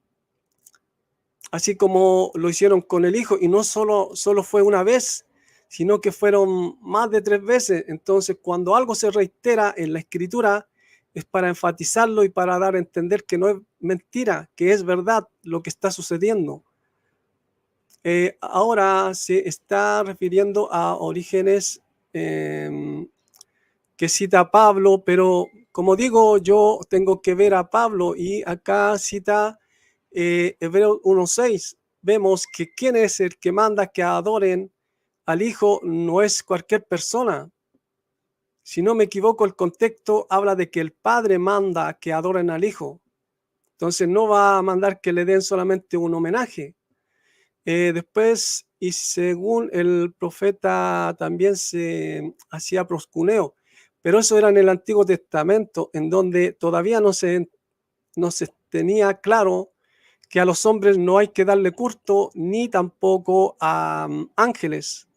así como lo hicieron con el Hijo, y no solo fue una vez, sino que fueron más de 3 veces. Entonces, cuando algo se reitera en la Escritura, es para enfatizarlo y para dar a entender que no es mentira, que es verdad lo que está sucediendo. Ahora se está refiriendo a Orígenes que cita a Pablo, pero como digo, yo tengo que ver a Pablo y acá cita Hebreos 1:6. Vemos que quién es el que manda que adoren al Hijo, no es cualquier persona. Si no me equivoco, el contexto habla de que el Padre manda que adoren al Hijo. Entonces no va a mandar que le den solamente un homenaje. Después, y según el profeta también se hacía proscuneo, pero eso era en el Antiguo Testamento, en donde todavía no se tenía claro que a los hombres no hay que darle culto, ni tampoco a ángeles.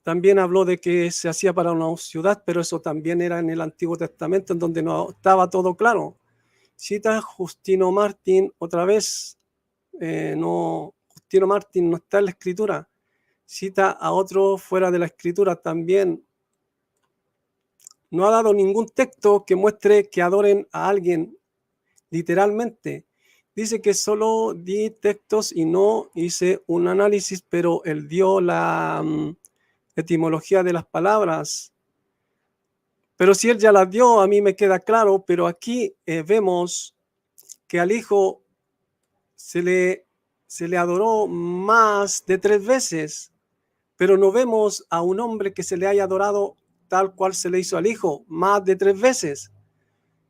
También habló de que se hacía para una ciudad, pero eso también era en el Antiguo Testamento, en donde no estaba todo claro. Cita Justino Martín otra vez. Justino Martín no está en la Escritura. Cita a otro fuera de la Escritura también. No ha dado ningún texto que muestre que adoren a alguien literalmente. Dice que solo di textos y no hice un análisis, pero él dio la etimología de las palabras. Pero si él ya las dio, a mí me queda claro, pero aquí vemos que al Hijo se le adoró más de 3 veces, pero no vemos a un hombre que se le haya adorado tal cual se le hizo al Hijo, más de 3 veces.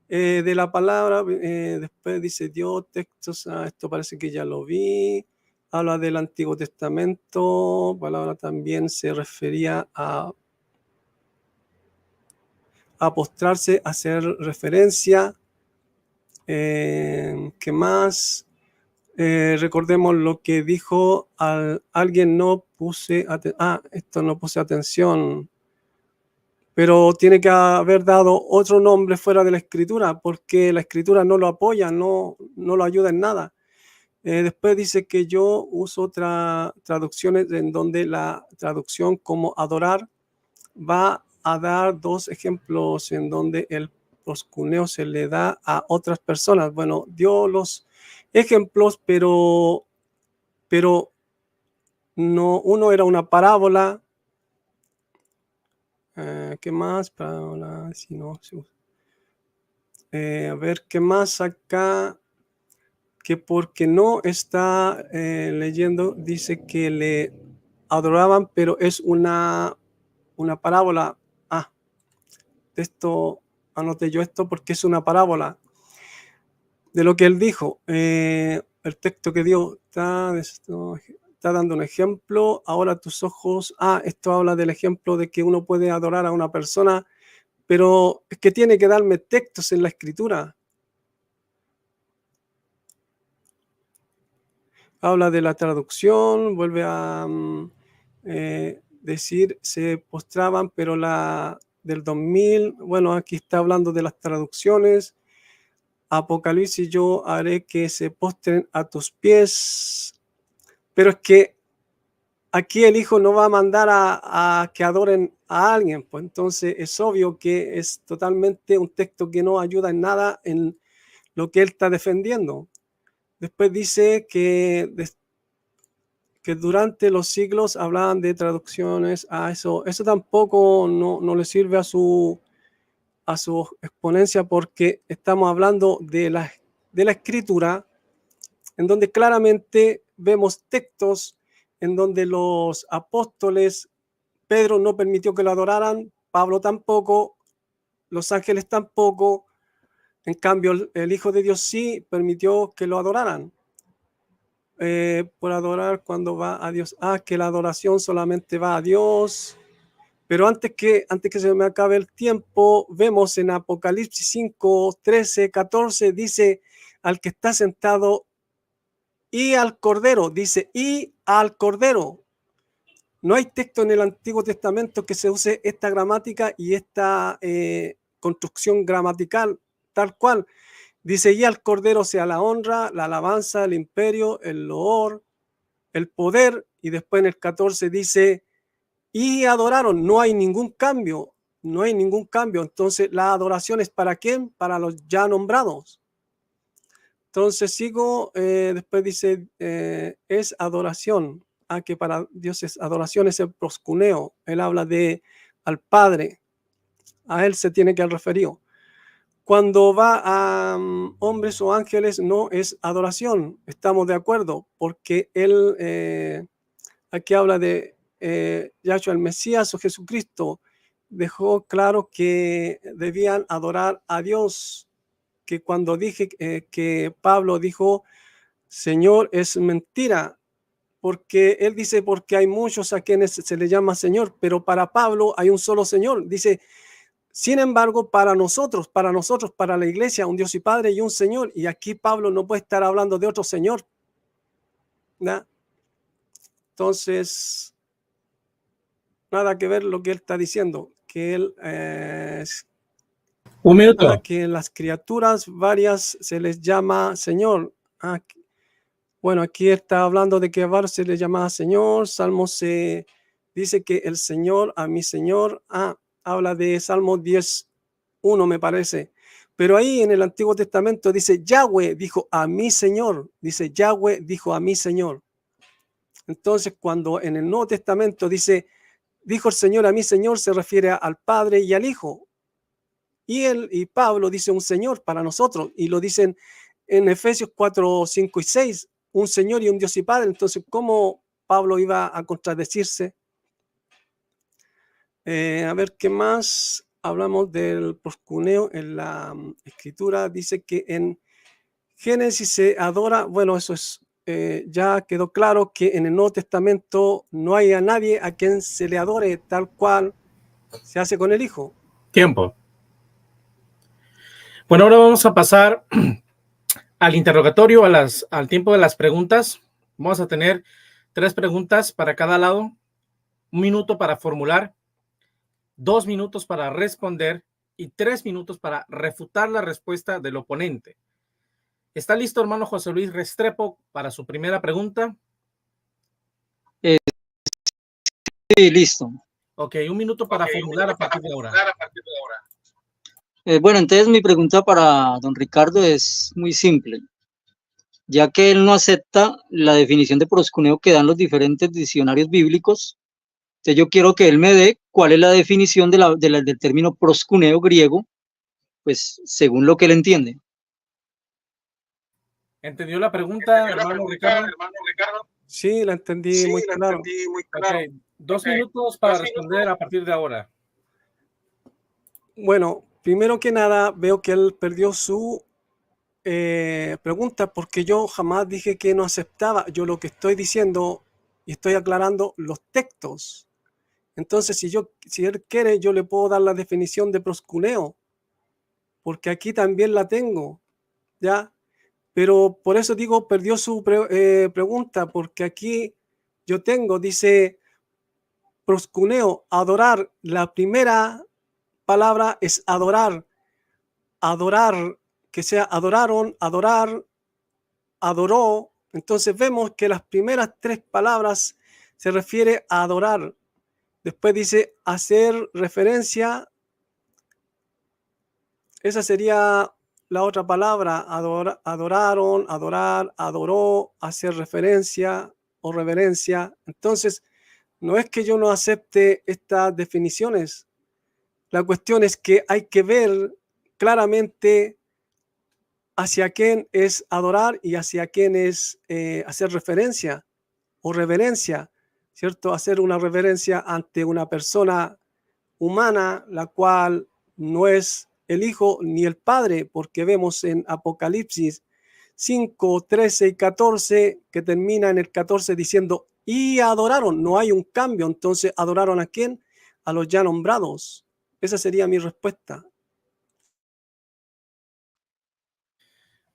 De la palabra, después dice dio textos, esto parece que ya lo vi, habla del Antiguo Testamento, palabra también se refería a postrarse, hacer referencia. ¿Qué más? Recordemos lo que dijo alguien, no puse esto no puse atención, pero tiene que haber dado otro nombre fuera de la Escritura, porque la Escritura no lo apoya, no lo ayuda en nada. Después dice que yo uso traducciones en donde la traducción como adorar va a dar 2 ejemplos en donde el proscuneo se le da a otras personas. Bueno, dio los ejemplos, pero no, uno era una parábola. ¿Qué más? Parábola, si no, a ver, ¿qué más acá? Que porque no está leyendo, dice que le adoraban, pero es una parábola. Esto, anoté yo esto porque es una parábola de lo que él dijo. El texto que dio está dando un ejemplo. Ahora tus ojos, esto habla del ejemplo de que uno puede adorar a una persona, pero es que tiene que darme textos en la escritura. Habla de la traducción, vuelve a decir, se postraban, pero la del 2000, bueno, aquí está hablando de las traducciones. Apocalipsis, yo haré que se postren a tus pies. Pero es que aquí el Hijo no va a mandar a que adoren a alguien, pues entonces es obvio que es totalmente un texto que no ayuda en nada en lo que él está defendiendo. Después dice que durante los siglos hablaban de traducciones a eso. Eso tampoco no le sirve a su exponencia, porque estamos hablando de la escritura, en donde claramente vemos textos en donde los apóstoles, Pedro no permitió que lo adoraran, Pablo tampoco, los ángeles tampoco. En cambio, el Hijo de Dios sí permitió que lo adoraran. Por adorar cuando va a Dios. Que la adoración solamente va a Dios. Pero antes que se me acabe el tiempo, vemos en Apocalipsis 5, 13, 14, dice al que está sentado y al Cordero, dice y al Cordero. No hay texto en el Antiguo Testamento que se use esta gramática y esta construcción gramatical tal cual. Dice, y al Cordero sea la honra, la alabanza, el imperio, el loor, el poder. Y después en el 14 dice, y adoraron. No hay ningún cambio, no hay ningún cambio. Entonces, la adoración es ¿para quién? Para los ya nombrados. Entonces, sigo, después dice, es adoración. Que para Dios es adoración, es el proscuneo. Él habla de al Padre. A él se tiene que referir. Cuando va a hombres o ángeles, no es adoración, estamos de acuerdo, porque él aquí habla de Yahshua el Mesías o Jesucristo, dejó claro que debían adorar a Dios, que cuando dije que Pablo dijo, Señor, es mentira, porque él dice, porque hay muchos a quienes se le llama Señor, pero para Pablo hay un solo Señor, dice, sin embargo, para nosotros, para la iglesia, un Dios y Padre y un Señor. Y aquí Pablo no puede estar hablando de otro Señor, ¿no? Entonces, nada que ver lo que él está diciendo, que él Un minuto. que las criaturas varias se les llama Señor. Bueno, aquí está hablando de que a varios se les llama Señor. Salmo se dice que el Señor a mi Señor. Habla de Salmo 10:1, me parece. Pero ahí en el Antiguo Testamento dice, Yahweh dijo a mi Señor. Dice, Yahweh dijo a mi Señor. Entonces, cuando en el Nuevo Testamento dice, dijo el Señor a mi Señor, se refiere al Padre y al Hijo. Y Pablo dice un Señor para nosotros. Y lo dicen en Efesios 4, 5 y 6. Un Señor y un Dios y Padre. Entonces, ¿cómo Pablo iba a contradecirse? A ver, ¿qué más? Hablamos del proscuneo en la escritura. Dice que en Génesis se adora, bueno, eso es, ya quedó claro que en el Nuevo Testamento no hay a nadie a quien se le adore tal cual se hace con el Hijo. Tiempo. Bueno, ahora vamos a pasar al interrogatorio, al tiempo de las preguntas. Vamos a tener 3 preguntas para cada lado, 1 minuto para formular, 2 minutos para responder y 3 minutos para refutar la respuesta del oponente. ¿Está listo, hermano José Luis Restrepo, para su primera pregunta? Sí, listo. Ok, 1 minuto para formular a partir de ahora. Bueno, entonces mi pregunta para don Ricardo es muy simple. Ya que él no acepta la definición de proscuneo que dan los diferentes diccionarios bíblicos, entonces yo quiero que él me dé cuál es la definición del término proscuneo griego, pues según lo que él entiende. ¿Entendió la pregunta, hermano Ricardo? Sí, la entendí muy claro. Okay, 2 minutos para responder a partir de ahora. Bueno, primero que nada, veo que él perdió su pregunta, porque yo jamás dije que no aceptaba. Yo lo que estoy diciendo y estoy aclarando los textos. Entonces, si él quiere, yo le puedo dar la definición de proscuneo, porque aquí también la tengo, ¿ya? Pero por eso digo, perdió su pregunta, porque aquí yo tengo, dice proscuneo, adorar. La primera palabra es adorar, que sea adoraron, adorar, adoró. Entonces vemos que las primeras tres palabras se refiere a adorar. Después dice hacer referencia. Esa sería la otra palabra, adoraron, adorar, adoró, hacer referencia o reverencia. Entonces, no es que yo no acepte estas definiciones. La cuestión es que hay que ver claramente hacia quién es adorar y hacia quién es hacer referencia o reverencia, ¿cierto? Hacer una reverencia ante una persona humana, la cual no es el Hijo ni el Padre, porque vemos en Apocalipsis 5, 13 y 14, que termina en el 14 diciendo, y adoraron, no hay un cambio, entonces adoraron ¿a quién? A los ya nombrados. Esa sería mi respuesta.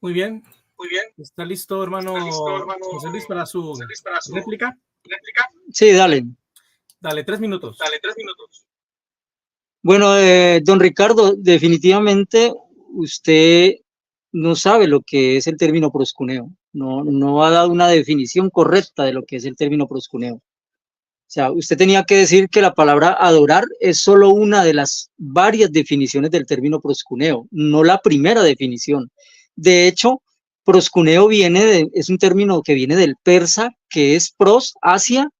Muy bien. ¿Está listo, hermano José Luis, para su réplica? Sí, dale. Dale, 3 minutos. Bueno, don Ricardo, definitivamente usted no sabe lo que es el término proscuneo. No ha dado una definición correcta de lo que es el término proscuneo. O sea, usted tenía que decir que la palabra adorar es solo una de las varias definiciones del término proscuneo, no la primera definición. De hecho, proscuneo es un término que viene del persa, que es pros, hacia,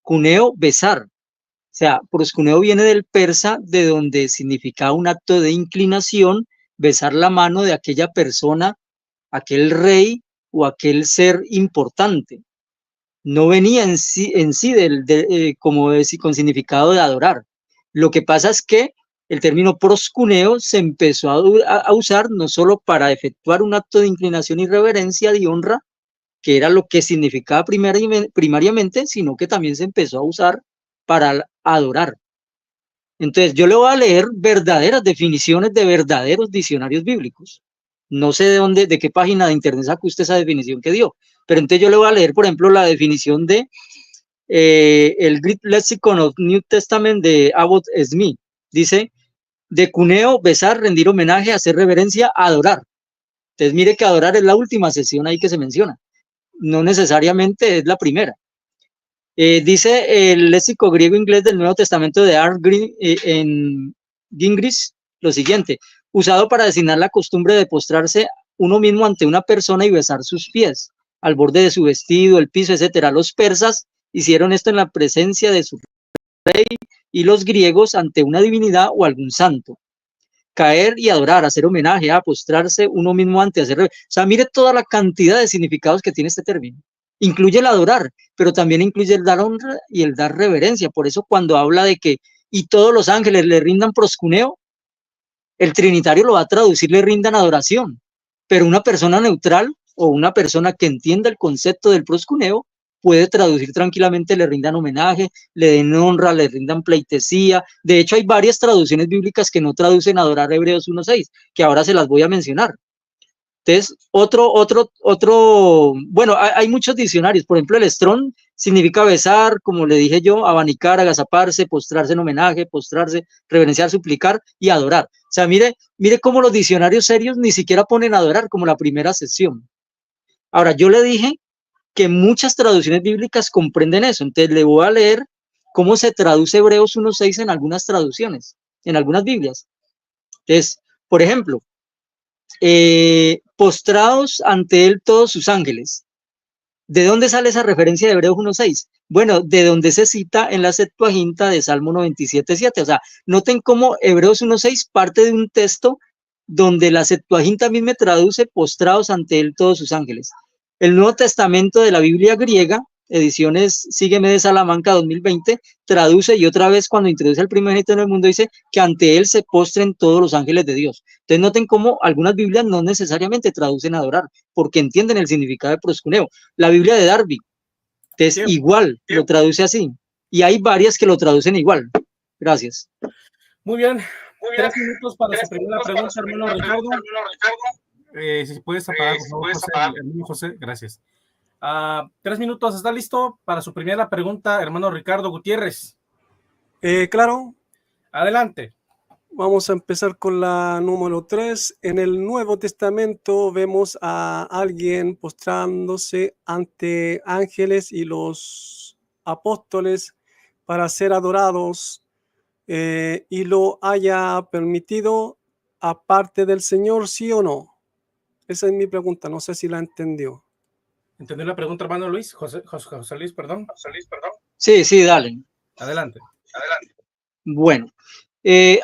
cuneo, besar. O sea, proscuneo viene del persa, de donde significaba un acto de inclinación, besar la mano de aquella persona, aquel rey o aquel ser importante. No venía en sí con significado de adorar. Lo que pasa es que el término proscuneo se empezó a usar no solo para efectuar un acto de inclinación y reverencia y honra, que era lo que significaba primariamente, sino que también se empezó a usar para adorar. Entonces, yo le voy a leer verdaderas definiciones de verdaderos diccionarios bíblicos. No sé de qué página de internet sacó usted esa definición que dio, pero entonces yo le voy a leer, por ejemplo, la definición de el Greek Lexicon of New Testament de Abbott Smith. Dice, de cuneo, besar, rendir homenaje, hacer reverencia, adorar. Entonces, mire que adorar es la última sesión ahí que se menciona. No necesariamente es la primera. Dice el léxico griego-inglés del Nuevo Testamento de R. Gingrich lo siguiente, usado para designar la costumbre de postrarse uno mismo ante una persona y besar sus pies, al borde de su vestido, el piso, etcétera. Los persas hicieron esto en la presencia de su rey y los griegos ante una divinidad o algún santo. Caer y adorar, hacer homenaje, postrarse uno mismo ante, hacer... O sea, mire toda la cantidad de significados que tiene este término. Incluye el adorar, pero también incluye el dar honra y el dar reverencia. Por eso cuando habla de que y todos los ángeles le rindan proscuneo, el trinitario lo va a traducir, le rindan adoración. Pero una persona neutral o una persona que entienda el concepto del proscuneo puede traducir tranquilamente, le rindan homenaje, le den honra, le rindan pleitesía. De hecho, hay varias traducciones bíblicas que no traducen adorar Hebreos 1:6, que ahora se las voy a mencionar. Entonces, bueno, hay muchos diccionarios. Por ejemplo, el Strong significa besar, como le dije yo, abanicar, agazaparse, postrarse en homenaje, postrarse, reverenciar, suplicar y adorar. O sea, mire cómo los diccionarios serios ni siquiera ponen adorar como la primera sección. Ahora, yo le dije que muchas traducciones bíblicas comprenden eso. Entonces, le voy a leer cómo se traduce Hebreos 1:6 en algunas traducciones, en algunas Biblias. Entonces, por ejemplo, postrados ante él todos sus ángeles. ¿De dónde sale esa referencia de Hebreos 1:6? Bueno, de donde se cita en la Septuaginta de Salmo 97:7. O sea, noten cómo Hebreos 1:6 parte de un texto donde la Septuaginta misma traduce postrados ante él todos sus ángeles. El Nuevo Testamento de la Biblia griega, ediciones Sígueme de Salamanca 2020, traduce y otra vez cuando introduce al primogénito en el mundo dice que ante él se postren todos los ángeles de Dios. Entonces noten cómo algunas Biblias no necesariamente traducen adorar, porque entienden el significado de proscuneo. La Biblia de Darby, es igual, lo traduce así. y hay varias que lo traducen igual. Gracias. Muy bien. 3 minutos para su primera pregunta, hermano Ricardo. Si puedes apagar, por favor, José, hermano José, gracias. 3 minutos, ¿está listo para su primera pregunta, hermano Ricardo Gutiérrez? Claro. Adelante. Vamos a empezar con la número 3. En el Nuevo Testamento vemos a alguien postrándose ante ángeles y los apóstoles para ser adorados y lo haya permitido aparte del Señor, ¿sí o no? Esa es mi pregunta, no sé si la entendió. ¿Entendió la pregunta, hermano Luis? José Luis, perdón. Sí, dale. Adelante. Bueno,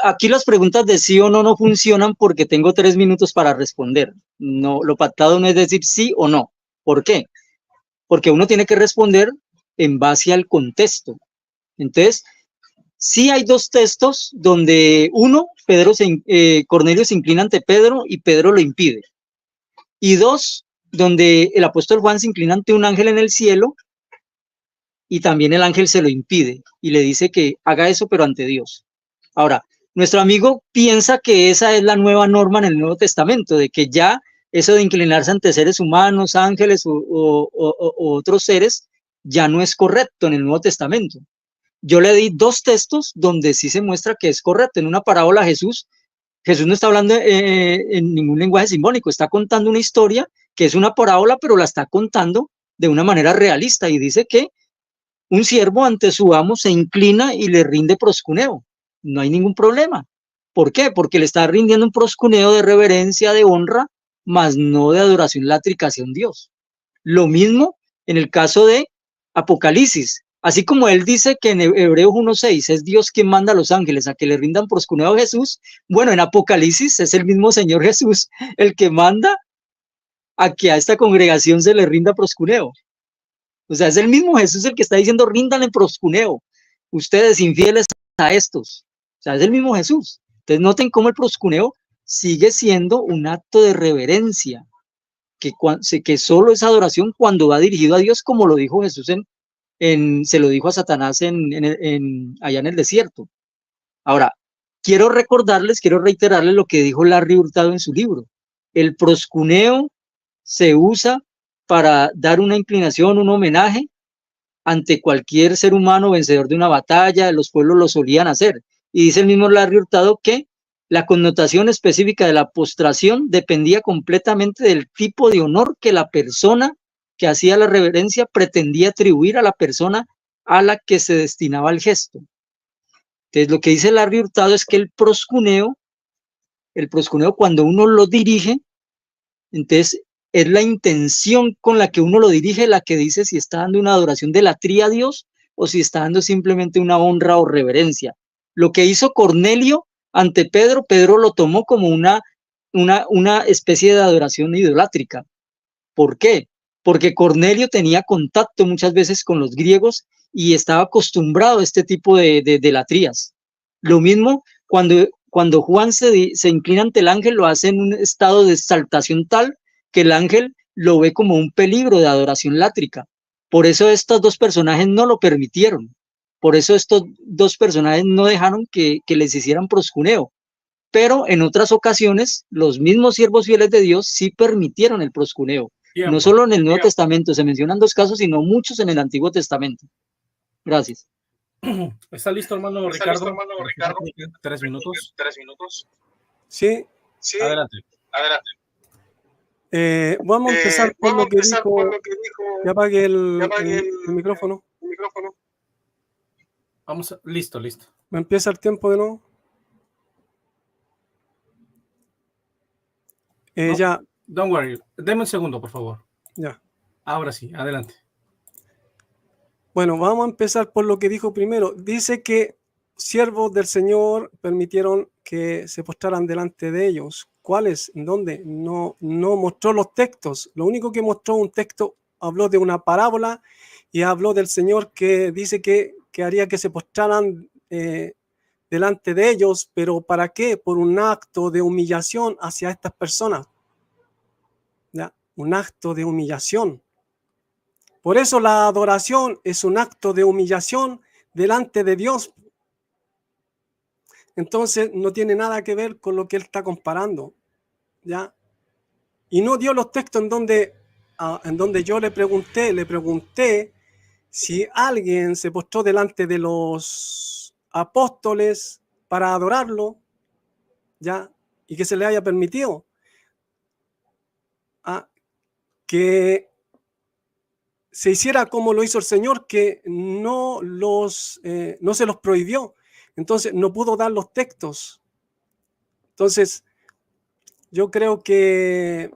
aquí las preguntas de sí o no funcionan porque tengo 3 minutos para responder. No, lo pactado no es decir sí o no. ¿Por qué? Porque uno tiene que responder en base al contexto. Entonces, sí hay 2 textos donde uno, Cornelio se inclina ante Pedro y Pedro lo impide. Y 2, donde el apóstol Juan se inclina ante un ángel en el cielo y también el ángel se lo impide y le dice que haga eso pero ante Dios. Ahora, nuestro amigo piensa que esa es la nueva norma en el Nuevo Testamento, de que ya eso de inclinarse ante seres humanos, ángeles o otros seres, ya no es correcto en el Nuevo Testamento. Yo le di 2 textos donde sí se muestra que es correcto. En una parábola Jesús no está hablando en ningún lenguaje simbólico, está contando una historia que es una parábola, pero la está contando de una manera realista y dice que un siervo ante su amo se inclina y le rinde proscuneo. No hay ningún problema. ¿Por qué? Porque le está rindiendo un proscuneo de reverencia, de honra, mas no de adoración látrica hacia un Dios. Lo mismo en el caso de Apocalipsis. Así como él dice que en Hebreos 1:6 es Dios quien manda a los ángeles a que le rindan proscuneo a Jesús, bueno, en Apocalipsis es el mismo Señor Jesús el que manda a que a esta congregación se le rinda proscuneo. O sea, es el mismo Jesús el que está diciendo rindan en proscuneo, ustedes infieles a estos. O sea, es el mismo Jesús. Entonces noten cómo el proscuneo sigue siendo un acto de reverencia, que solo es adoración cuando va dirigido a Dios, como lo dijo Jesús se lo dijo a Satanás allá en el desierto. Ahora, quiero reiterarles lo que dijo Larry Hurtado en su libro. El proscuneo se usa para dar una inclinación, un homenaje ante cualquier ser humano vencedor de una batalla. Los pueblos lo solían hacer. Y dice el mismo Larry Hurtado que la connotación específica de la postración dependía completamente del tipo de honor que la persona que hacía la reverencia pretendía atribuir a la persona a la que se destinaba el gesto. Entonces, lo que dice Larry Hurtado es que el proscuneo cuando uno lo dirige, entonces es la intención con la que uno lo dirige la que dice si está dando una adoración de latría a Dios o si está dando simplemente una honra o reverencia. Lo que hizo Cornelio ante Pedro, Pedro lo tomó como una especie de adoración idolátrica. ¿Por qué? Porque Cornelio tenía contacto muchas veces con los griegos y estaba acostumbrado a este tipo de latrías. Lo mismo cuando Juan se inclina ante el ángel, lo hace en un estado de exaltación tal que el ángel lo ve como un peligro de adoración látrica. Por eso estos 2 personajes no lo permitieron. Por eso estos 2 personajes no dejaron que les hicieran proscuneo. Pero en otras ocasiones, los mismos siervos fieles de Dios sí permitieron el proscuneo. Tiempo. No solo en el Nuevo Testamento, se mencionan 2 casos, sino muchos en el Antiguo Testamento. Gracias. ¿Está listo, hermano Ricardo? 3 minutos. Sí. Adelante. Vamos a empezar por lo que dijo. Que apague el micrófono. Listo. ¿Me empieza el tiempo de nuevo? No. Ya. Don't worry. Deme un segundo, por favor. Ya. Ahora sí, adelante. Bueno, vamos a empezar por lo que dijo primero. Dice que siervos del Señor permitieron que se postraran delante de ellos. ¿Cuáles? ¿Dónde? No mostró los textos. Lo único que mostró un texto, habló de una parábola y habló del Señor que dice que haría que se postraran delante de ellos, pero ¿para qué? Por un acto de humillación hacia estas personas. ¿Ya? Un acto de humillación. Por eso la adoración es un acto de humillación delante de Dios. Entonces no tiene nada que ver con lo que él está comparando, ¿ya? Y no dio los textos en donde yo le pregunté si alguien se postró delante de los apóstoles para adorarlo, ¿ya? Y que se le haya permitido. Que se hiciera como lo hizo el Señor, que no se los prohibió. Entonces no pudo dar los textos. Entonces yo creo que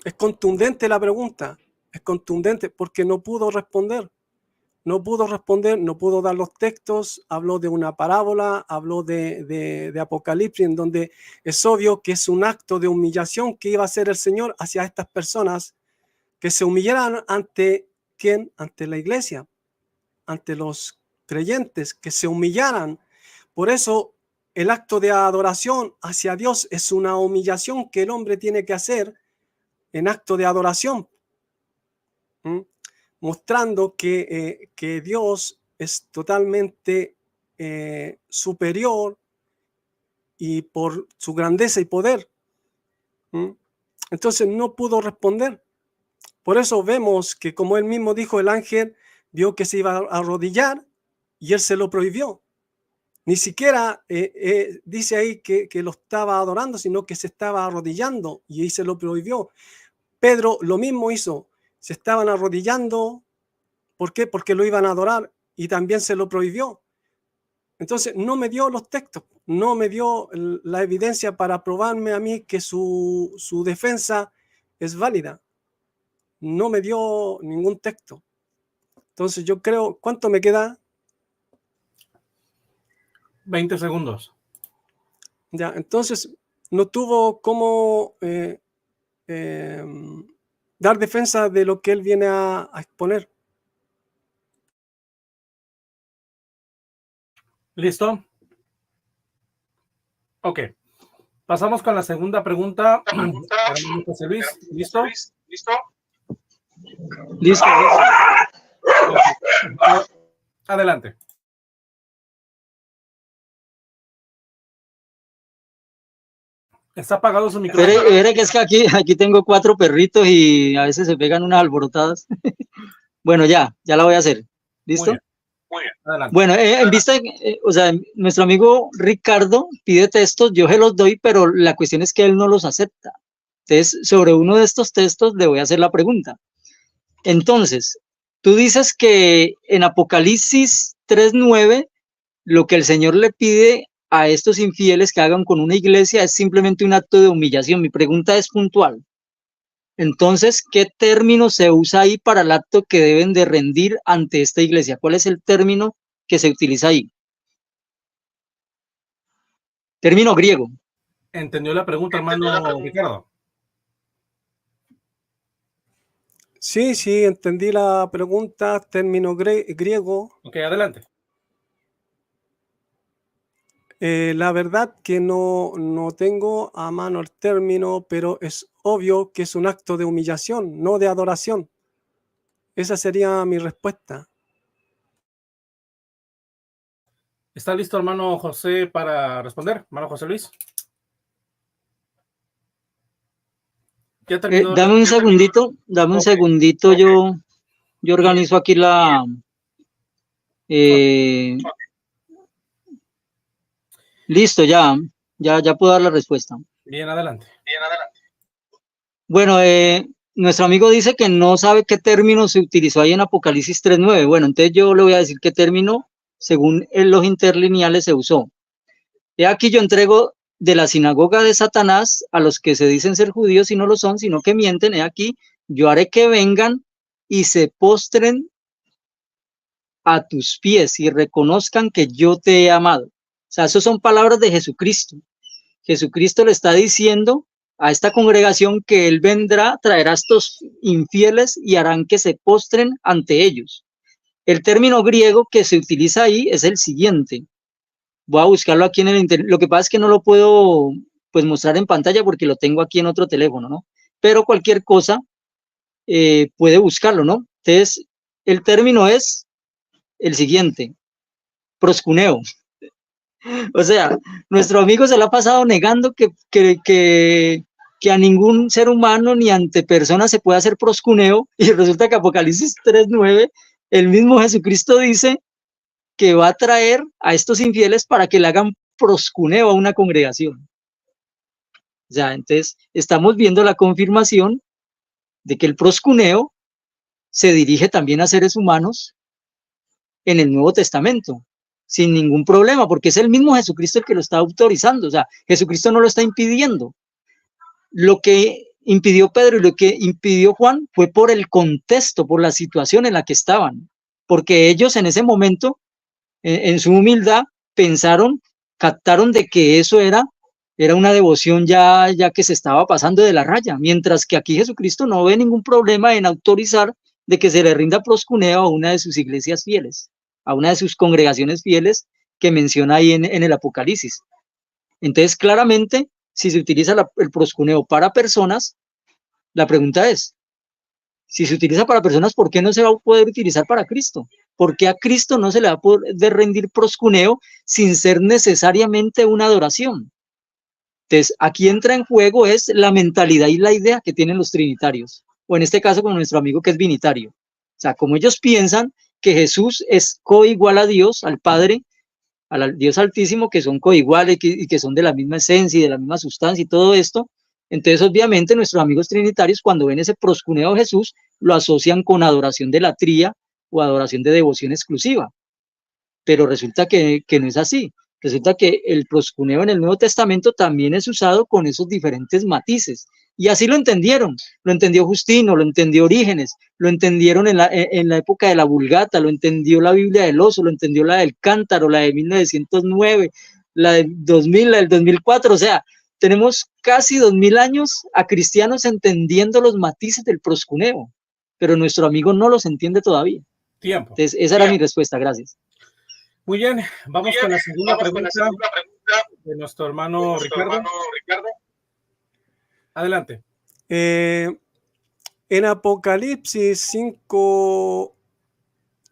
es contundente la pregunta, es contundente porque no pudo responder, no pudo dar los textos, habló de una parábola, habló de Apocalipsis, en donde es obvio que es un acto de humillación que iba a hacer el Señor hacia estas personas, que se humillaran ante ¿quién? Ante la iglesia, ante los creyentes, que se humillaran. Por eso el acto de adoración hacia Dios es una humillación que el hombre tiene que hacer en acto de adoración, mostrando que Dios es totalmente superior y por su grandeza y poder. Entonces no pudo responder. Por eso vemos que, como él mismo dijo, el ángel vio que se iba a arrodillar y él se lo prohibió. Ni siquiera dice ahí que lo estaba adorando, sino que se estaba arrodillando y ahí se lo prohibió. Pedro lo mismo hizo, se estaban arrodillando. ¿Por qué? Porque lo iban a adorar y también se lo prohibió. Entonces no me dio los textos, no me dio la evidencia para probarme a mí que su defensa es válida. No me dio ningún texto. Entonces yo creo, ¿cuánto me queda? 20 segundos. Ya, entonces no tuvo cómo dar defensa de lo que él viene a exponer. ¿Listo? Ok. Pasamos con la segunda pregunta. José Luis, ¿listo? Listo. Adelante. Está apagado su micrófono. Espere, que es que aquí tengo 4 perritos y a veces se pegan unas alborotadas. Bueno, ya la voy a hacer. ¿Listo? Muy bien. Adelante. Bueno, en vista, o sea, nuestro amigo Ricardo pide textos, yo se los doy, pero la cuestión es que él no los acepta. Entonces, sobre uno de estos textos le voy a hacer la pregunta. Entonces, tú dices que en Apocalipsis 3:9, lo que el Señor le pide a estos infieles que hagan con una iglesia es simplemente un acto de humillación. Mi pregunta es puntual. Entonces, ¿qué término se usa ahí para el acto que deben de rendir ante esta iglesia? ¿Cuál es el término que se utiliza ahí? Término griego. ¿Entendió la pregunta, hermano Ricardo? Sí, entendí la pregunta, término griego. Ok, adelante. La verdad que no tengo a mano el término, pero es obvio que es un acto de humillación, no de adoración. Esa sería mi respuesta. ¿Está listo, hermano José, para responder? Hermano José Luis. ¿Ya terminó? Dame un segundito, yo organizo aquí la... Listo, ya puedo dar la respuesta. Bien, adelante. Bueno, nuestro amigo dice que no sabe qué término se utilizó ahí en Apocalipsis 3:9. Bueno, entonces yo le voy a decir qué término, según los interlineales, se usó. He aquí yo entrego de la sinagoga de Satanás a los que se dicen ser judíos y no lo son, sino que mienten. He aquí, yo haré que vengan y se postren a tus pies y reconozcan que yo te he amado. O sea, esas son palabras de Jesucristo. Jesucristo le está diciendo a esta congregación que él vendrá, traerá a estos infieles y harán que se postren ante ellos. El término griego que se utiliza ahí es el siguiente. Voy a buscarlo aquí en el internet. Lo que pasa es que no lo puedo pues mostrar en pantalla porque lo tengo aquí en otro teléfono, ¿no? Pero cualquier cosa puede buscarlo, ¿no? Entonces, el término es el siguiente. proscuneo. O sea, nuestro amigo se lo ha pasado negando que a ningún ser humano ni ante personas se puede hacer proscuneo, y resulta que Apocalipsis 3:9, el mismo Jesucristo dice que va a traer a estos infieles para que le hagan proscuneo a una congregación. O sea, entonces estamos viendo la confirmación de que el proscuneo se dirige también a seres humanos en el Nuevo Testamento, sin ningún problema, porque es el mismo Jesucristo el que lo está autorizando. O sea, Jesucristo no lo está impidiendo. Lo que impidió Pedro y lo que impidió Juan fue por el contexto, por la situación en la que estaban, porque ellos en ese momento, en su humildad, captaron de que eso era una devoción ya que se estaba pasando de la raya, mientras que aquí Jesucristo no ve ningún problema en autorizar de que se le rinda proscuneo a una de sus iglesias fieles, a una de sus congregaciones fieles que menciona ahí en el Apocalipsis. Entonces, claramente, si se utiliza el proscuneo para personas, la pregunta es, si se utiliza para personas, ¿por qué no se va a poder utilizar para Cristo? ¿Por qué a Cristo no se le va a poder rendir proscuneo sin ser necesariamente una adoración? Entonces, aquí entra en juego es la mentalidad y la idea que tienen los trinitarios, o en este caso con nuestro amigo que es binitario. O sea, como ellos piensan que Jesús es coigual a Dios, al Padre, al Dios Altísimo, que son coiguales y que son de la misma esencia y de la misma sustancia y todo esto, entonces obviamente nuestros amigos trinitarios cuando ven ese proscuneo a Jesús, lo asocian con adoración de la tría o adoración de devoción exclusiva. Pero resulta que no es así. Resulta que el proscuneo en el Nuevo Testamento también es usado con esos diferentes matices. Y así lo entendieron. Lo entendió Justino, lo entendió Orígenes, lo entendieron en la época de la Vulgata, lo entendió la Biblia del Oso, lo entendió la del Cántaro, la de 1909, la del 2000, la del 2004. O sea, tenemos casi 2000 años a cristianos entendiendo los matices del proscuneo, pero nuestro amigo no los entiende todavía. Tiempo. Entonces, esa era mi respuesta. Gracias. Muy bien, vamos con la segunda pregunta de nuestro hermano Ricardo. Adelante. En Apocalipsis 5,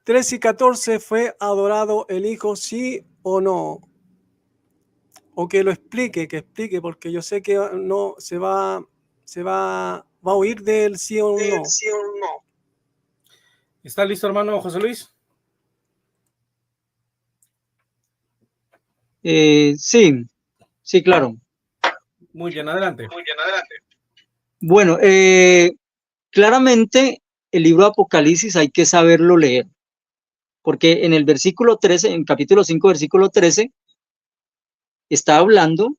13 y 14, ¿fue adorado el Hijo, sí o no? O que lo explique, porque yo sé que no se va a oír del sí o no. ¿Está listo, hermano José Luis? Sí, claro. Muy bien, adelante. Bueno, claramente el libro de Apocalipsis hay que saberlo leer, porque en el versículo 13, en capítulo 5, versículo 13, está hablando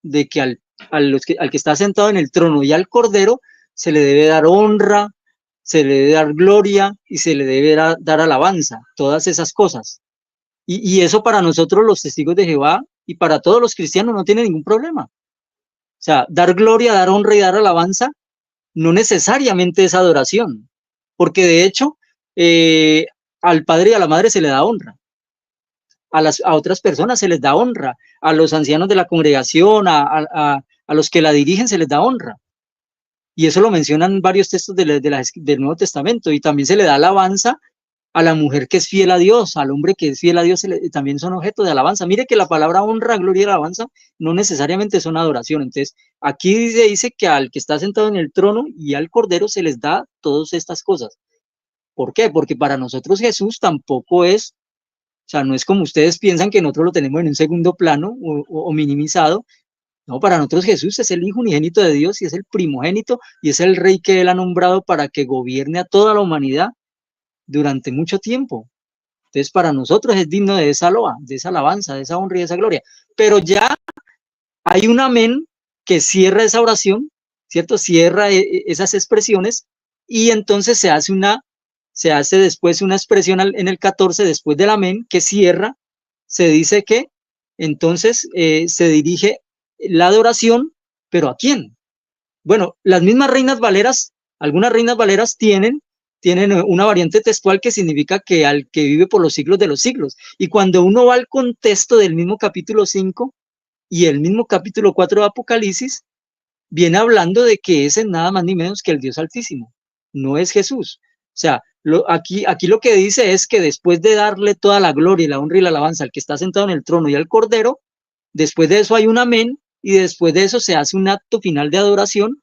de que al que está sentado en el trono y al Cordero se le debe dar honra, se le debe dar gloria y se le debe dar alabanza, todas esas cosas. Y eso para nosotros los testigos de Jehová y para todos los cristianos no tiene ningún problema. O sea, dar gloria, dar honra y dar alabanza no necesariamente es adoración, porque de hecho al padre y a la madre se le da honra, a otras personas se les da honra, a los ancianos de la congregación, a los que la dirigen se les da honra. Y eso lo mencionan varios textos del Nuevo Testamento, y también se le da alabanza a la mujer que es fiel a Dios, al hombre que es fiel a Dios, también son objeto de alabanza. Mire que la palabra honra, gloria y alabanza no necesariamente son adoración. Entonces, aquí dice que al que está sentado en el trono y al Cordero se les da todas estas cosas. ¿Por qué? Porque para nosotros Jesús tampoco es, o sea, no es como ustedes piensan que nosotros lo tenemos en un segundo plano o minimizado. No, para nosotros Jesús es el Hijo unigénito de Dios y es el primogénito y es el Rey que Él ha nombrado para que gobierne a toda la humanidad durante mucho tiempo. Entonces, para nosotros es digno de esa loa, de esa alabanza, de esa honra y de esa gloria. Pero ya hay un amén que cierra esa oración, ¿cierto? Cierra esas expresiones y entonces se hace después una expresión en el 14, después del amén, que cierra, se dice que entonces se dirige la adoración, ¿pero a quién? Bueno, las mismas Reinas Valeras, algunas Reinas Valeras tienen una variante textual que significa que al que vive por los siglos de los siglos. Y cuando uno va al contexto del mismo capítulo 5 y el mismo capítulo 4 de Apocalipsis, viene hablando de que ese es nada más ni menos que el Dios Altísimo, no es Jesús. sea, aquí lo que dice es que después de darle toda la gloria y la honra y la alabanza al que está sentado en el trono y al Cordero, después de eso hay un amén y después de eso se hace un acto final de adoración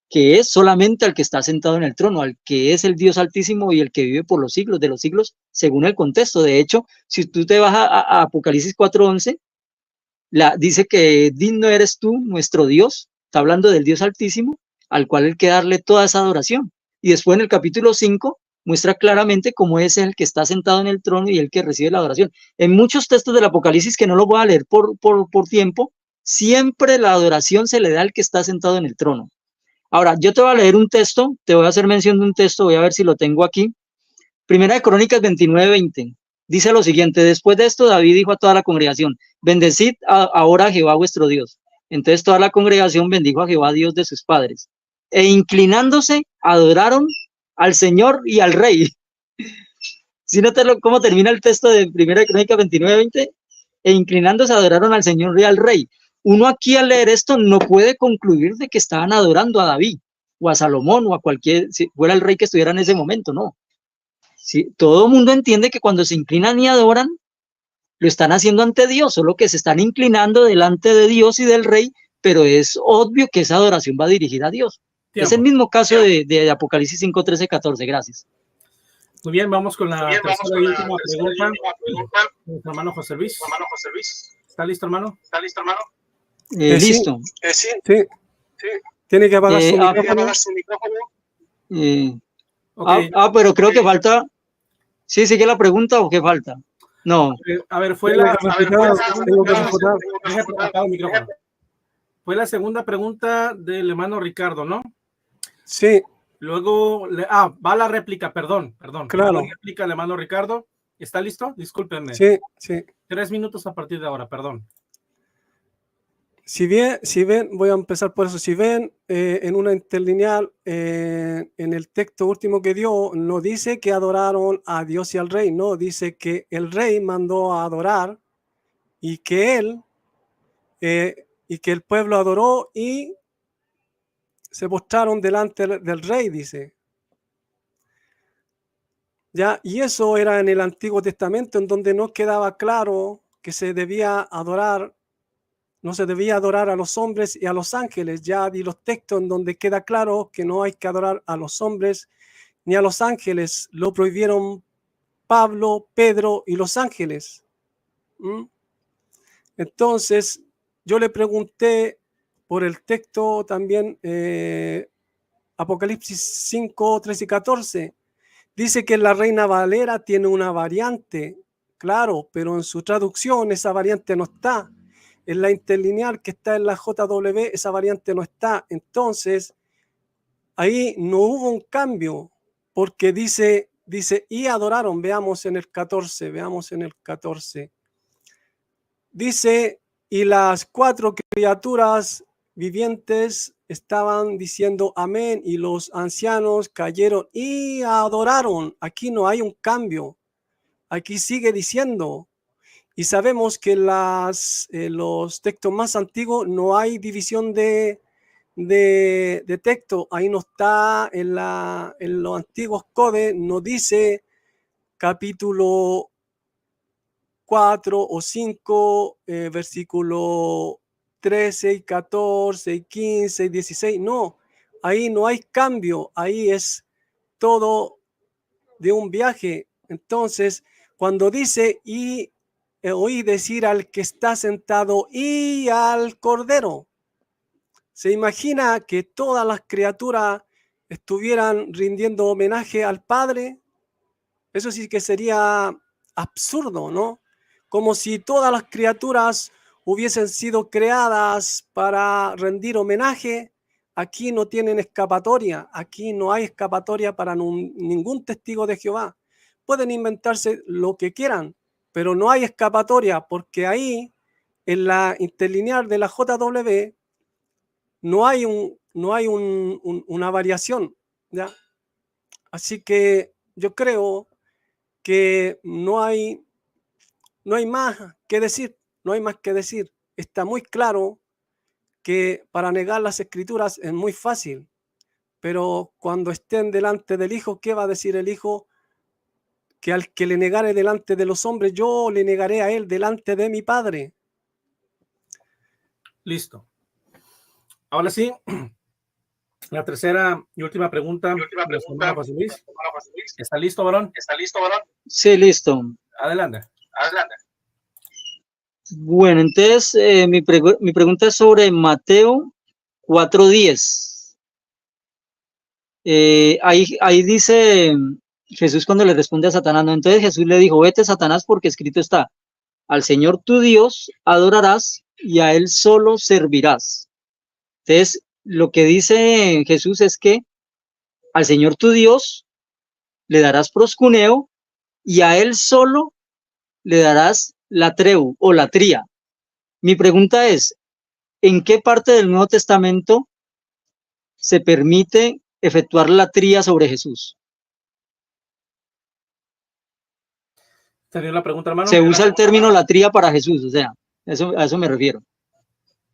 que es solamente al que está sentado en el trono, al que es el Dios Altísimo y el que vive por los siglos de los siglos, según el contexto. De hecho, si tú te vas a Apocalipsis 4:11, dice que digno eres tú, nuestro Dios, está hablando del Dios Altísimo, al cual hay que darle toda esa adoración. Y después en el capítulo 5 muestra claramente cómo es el que está sentado en el trono y el que recibe la adoración. En muchos textos del Apocalipsis, que no los voy a leer por tiempo, siempre la adoración se le da al que está sentado en el trono. Ahora, yo te voy a leer un texto, te voy a hacer mención de un texto, voy a ver si lo tengo aquí. Primera de Crónicas 29:20. Dice lo siguiente: después de esto, David dijo a toda la congregación: bendecid ahora a Jehová vuestro Dios. Entonces toda la congregación bendijo a Jehová, Dios de sus padres. E inclinándose, adoraron al Señor y al Rey. ¿Sí notas cómo termina el texto de Primera de Crónicas 29:20? E inclinándose, adoraron al Señor y al Rey. Uno aquí al leer esto no puede concluir de que estaban adorando a David o a Salomón o a cualquier, si fuera el rey que estuviera en ese momento, no. Sí, todo el mundo entiende que cuando se inclinan y adoran, lo están haciendo ante Dios, solo que se están inclinando delante de Dios y del rey, pero es obvio que esa adoración va dirigida a Dios. Tiempo. Es el mismo caso de Apocalipsis 5, 13, 14. Gracias. Muy bien, vamos con la tercera y última pregunta. Nuestro hermano José Luis. ¿Está listo, hermano? Listo. Sí. Tiene que apagar su micrófono. Okay. Pero creo que falta. ¿Sí sigue la pregunta o qué falta? No. A ver, fue la segunda pregunta del hermano Ricardo, ¿no? Sí. Luego, va la réplica, perdón. Claro. Va la réplica del hermano Ricardo. ¿Está listo? Discúlpenme. Sí. 3 minutos a partir de ahora, perdón. Si ven, voy a empezar por eso. Si ven en una interlineal, en el texto último que dio, no dice que adoraron a Dios y al rey, no, dice que el rey mandó a adorar y que el pueblo adoró y se postraron delante del rey, dice. Ya, y eso era en el Antiguo Testamento, en donde no quedaba claro que se debía adorar. No se debía adorar a los hombres y a los ángeles. Ya di los textos en donde queda claro que no hay que adorar a los hombres ni a los ángeles. Lo prohibieron Pablo, Pedro y los ángeles. Entonces, yo le pregunté por el texto también, Apocalipsis 5, 13 y 14. Dice que la Reina Valera tiene una variante, claro, pero en su traducción esa variante no está. En la interlineal que está en la JW, esa variante no está. Entonces, ahí no hubo un cambio, porque dice, y adoraron. Veamos en el 14. Dice, y las 4 criaturas vivientes estaban diciendo amén, y los ancianos cayeron y adoraron. Aquí no hay un cambio. Aquí sigue diciendo. Y sabemos que los textos más antiguos no hay división de texto. Ahí no está en los antiguos codes, no dice capítulo 4 o 5, versículo 13 y 14 y 15 y 16. No, ahí no hay cambio. Ahí es todo de un viaje. Entonces, cuando dice y oí decir al que está sentado y al Cordero, se imagina que todas las criaturas estuvieran rindiendo homenaje al Padre. Eso sí que sería absurdo, ¿no? Como si todas las criaturas hubiesen sido creadas para rendir homenaje. Aquí no tienen escapatoria, aquí no hay escapatoria para ningún testigo de Jehová. Pueden inventarse lo que quieran, pero no hay escapatoria, porque ahí en la interlineal de la JW no hay una variación, ¿ya? Así que yo creo que no hay más que decir, Está muy claro que para negar las escrituras es muy fácil. pero cuando estén delante del Hijo, ¿qué va a decir el Hijo? Que al que le negare delante de los hombres, yo le negaré a él delante de mi Padre. Listo. Ahora sí, la tercera y última pregunta de nuestro hermano José Luis. ¿Está listo, varón? Sí, listo. Adelante. Bueno, entonces mi pregunta es sobre Mateo 4:10. Ahí dice Jesús cuando le responde a Satanás, ¿no? Entonces Jesús le dijo, vete, Satanás, porque escrito está, al Señor tu Dios adorarás y a Él solo servirás. Entonces, lo que dice Jesús es que al Señor tu Dios le darás proscuneo y a Él solo le darás latreu o latría. Mi pregunta es, ¿en qué parte del Nuevo Testamento se permite efectuar latría sobre Jesús? ¿Tenía la pregunta, hermano? Se usa el término latría para Jesús, o sea, a eso me refiero.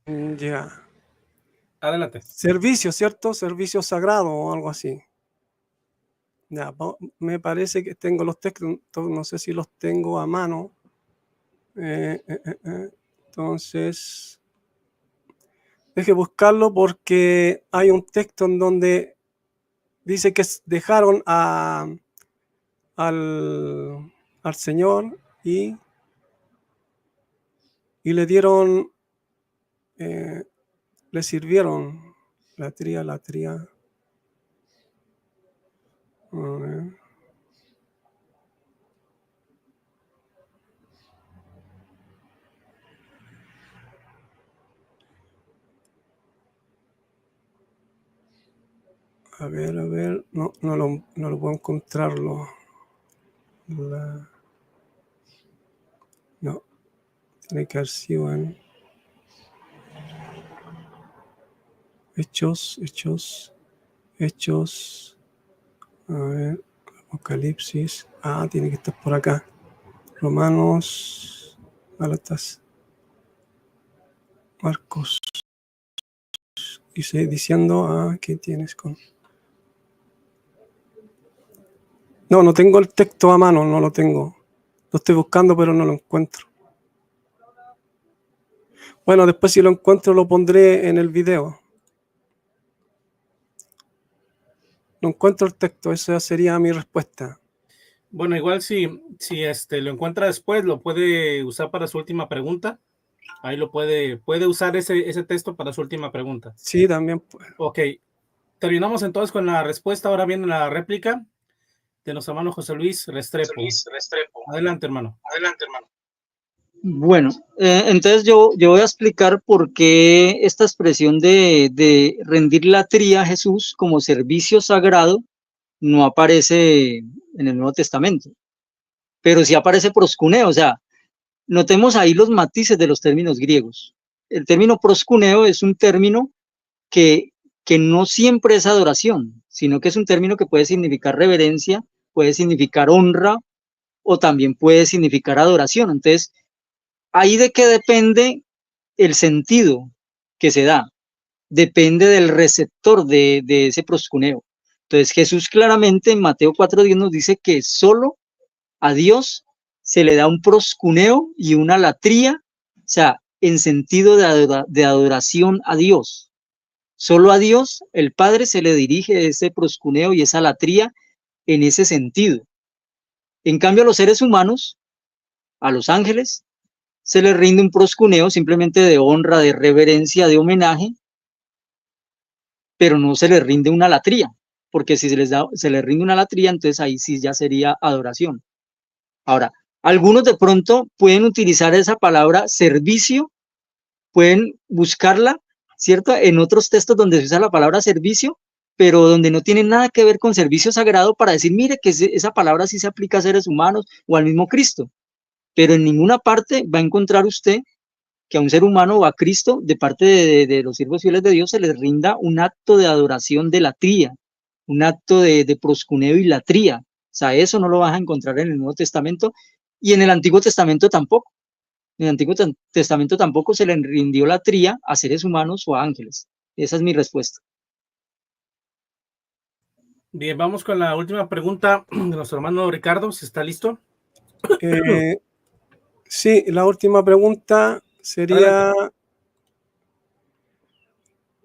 Ya. Adelante. Servicio, ¿cierto? Servicio sagrado o algo así. Ya, me parece que tengo los textos, no sé si los tengo a mano. Entonces, deje buscarlo porque hay un texto en donde dice que dejaron al Señor y le dieron, le sirvieron latría. A ver. A ver, no lo puedo encontrarlo. No, tiene que haber sido en Hechos. A ver, Apocalipsis. Tiene que estar por acá. Romanos, Gálatas, Marcos. Dice diciendo, ¿qué tienes con? No tengo el texto a mano, no lo tengo. Lo estoy buscando, pero no lo encuentro. Bueno, después si lo encuentro lo pondré en el video. No encuentro el texto, esa sería mi respuesta. Bueno, igual si lo encuentra después, lo puede usar para su última pregunta. Ahí lo puede usar ese texto para su última pregunta. Sí, también. Ok, terminamos entonces con la respuesta. Ahora viene la réplica de nuestro hermano José Luis Restrepo. Adelante, hermano. Bueno, entonces yo voy a explicar por qué esta expresión de rendir latría a Jesús como servicio sagrado no aparece en el Nuevo Testamento, pero sí aparece proscuneo. O sea, notemos ahí los matices de los términos griegos. El término proscuneo es un término que no siempre es adoración, sino que es un término que puede significar reverencia, puede significar honra o también puede significar adoración. Entonces, ahí de qué depende el sentido que se da, depende del receptor de ese proscuneo. Entonces Jesús claramente en Mateo 4:10 nos dice que solo a Dios se le da un proscuneo y una latría, o sea, en sentido de adoración a Dios. Solo a Dios, el Padre, se le dirige ese proscuneo y esa latría en ese sentido. En cambio, a los seres humanos, a los ángeles, se les rinde un proscuneo simplemente de honra, de reverencia, de homenaje, pero no se les rinde una latría, porque si se les rinde una latría, entonces ahí sí ya sería adoración. Ahora, algunos de pronto pueden utilizar esa palabra servicio, pueden buscarla, ¿cierto? En otros textos donde se usa la palabra servicio, pero donde no tiene nada que ver con servicio sagrado, para decir, mire, que esa palabra sí se aplica a seres humanos o al mismo Cristo. Pero en ninguna parte va a encontrar usted que a un ser humano o a Cristo, de parte de los siervos fieles de Dios, se les rinda un acto de adoración de latría, un acto de proscuneo y latría. O sea, eso no lo vas a encontrar en el Nuevo Testamento y en el Antiguo Testamento tampoco. En el Antiguo Testamento tampoco se le rindió latría a seres humanos o a ángeles. Esa es mi respuesta. Bien, vamos con la última pregunta de nuestro hermano Ricardo, si está listo. Sí, la última pregunta sería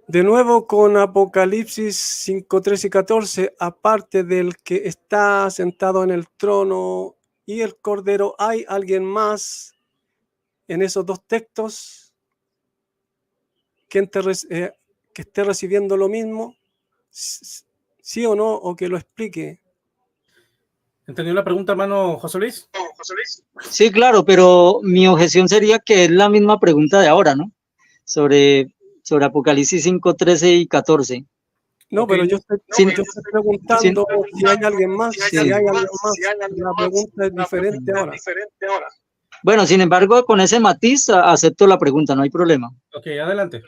de nuevo con Apocalipsis 5, 13 y 14, aparte del que está sentado en el trono y el Cordero, ¿hay alguien más en esos dos textos que esté recibiendo lo mismo? ¿Sí o no? O que lo explique. ¿Entendió la pregunta, hermano José Luis? Sí, claro, pero mi objeción sería que es la misma pregunta de ahora, ¿no? Sobre Apocalipsis 5, 13 y 14. No, Ok. pero yo estoy preguntando si hay alguien más. Sí. Si hay alguien más, la pregunta es diferente ahora. Bueno, sin embargo, con ese matiz acepto la pregunta, no hay problema. Ok, adelante.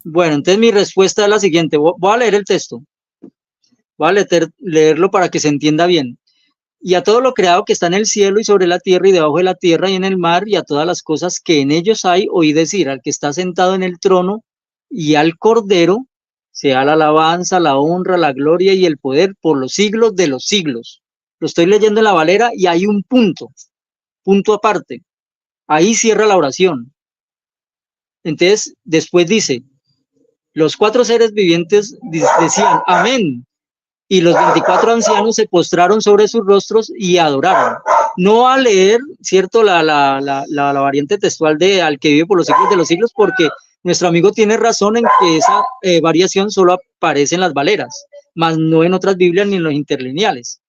Bueno, entonces mi respuesta es la siguiente. Voy a leer el texto. Voy a leerlo para que se entienda bien. Y a todo lo creado que está en el cielo y sobre la tierra y debajo de la tierra y en el mar y a todas las cosas que en ellos hay, oí decir al que está sentado en el trono y al Cordero, sea la alabanza, la honra, la gloria y el poder por los siglos de los siglos. Lo estoy leyendo en la Valera y hay un punto aparte. Ahí cierra la oración. Entonces, después dice, los 4 seres vivientes decían, amén. Y los 24 ancianos se postraron sobre sus rostros y adoraron. No a leer, ¿cierto? La variante textual de al que vive por los siglos de los siglos, porque nuestro amigo tiene razón en que esa variación solo aparece en las Valeras, más no en otras Biblias ni en los interlineales.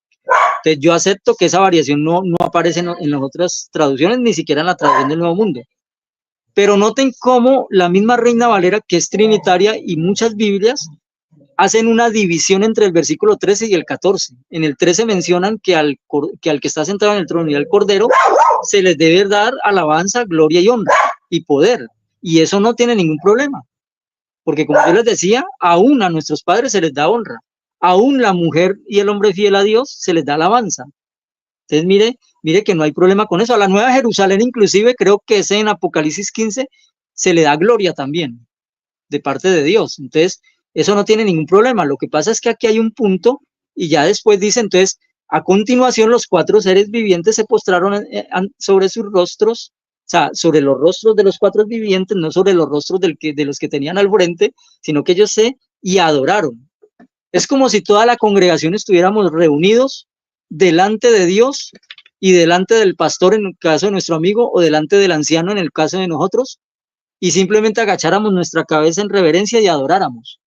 Entonces yo acepto que esa variación no aparece en las otras traducciones, ni siquiera en la traducción del Nuevo Mundo. Pero noten cómo la misma Reina Valera, que es trinitaria, y muchas Biblias hacen una división entre el versículo 13 y el 14. En el 13 mencionan que al que está sentado en el trono y al Cordero se les debe dar alabanza, gloria y honra y poder. Y eso no tiene ningún problema. Porque como yo les decía, aún a nuestros padres se les da honra. Aún la mujer y el hombre fiel a Dios se les da alabanza. Entonces mire que no hay problema con eso. A la Nueva Jerusalén inclusive creo que es en Apocalipsis 15 se le da gloria también de parte de Dios. Entonces, eso no tiene ningún problema. Lo que pasa es que aquí hay un punto y ya después dice, entonces, a continuación los 4 seres vivientes se postraron sobre sus rostros, o sea, sobre los rostros de los 4 vivientes, no sobre los rostros de los que tenían al frente, sino que ellos y adoraron. Es como si toda la congregación estuviéramos reunidos delante de Dios y delante del pastor en el caso de nuestro amigo o delante del anciano en el caso de nosotros, y simplemente agacháramos nuestra cabeza en reverencia y adoráramos.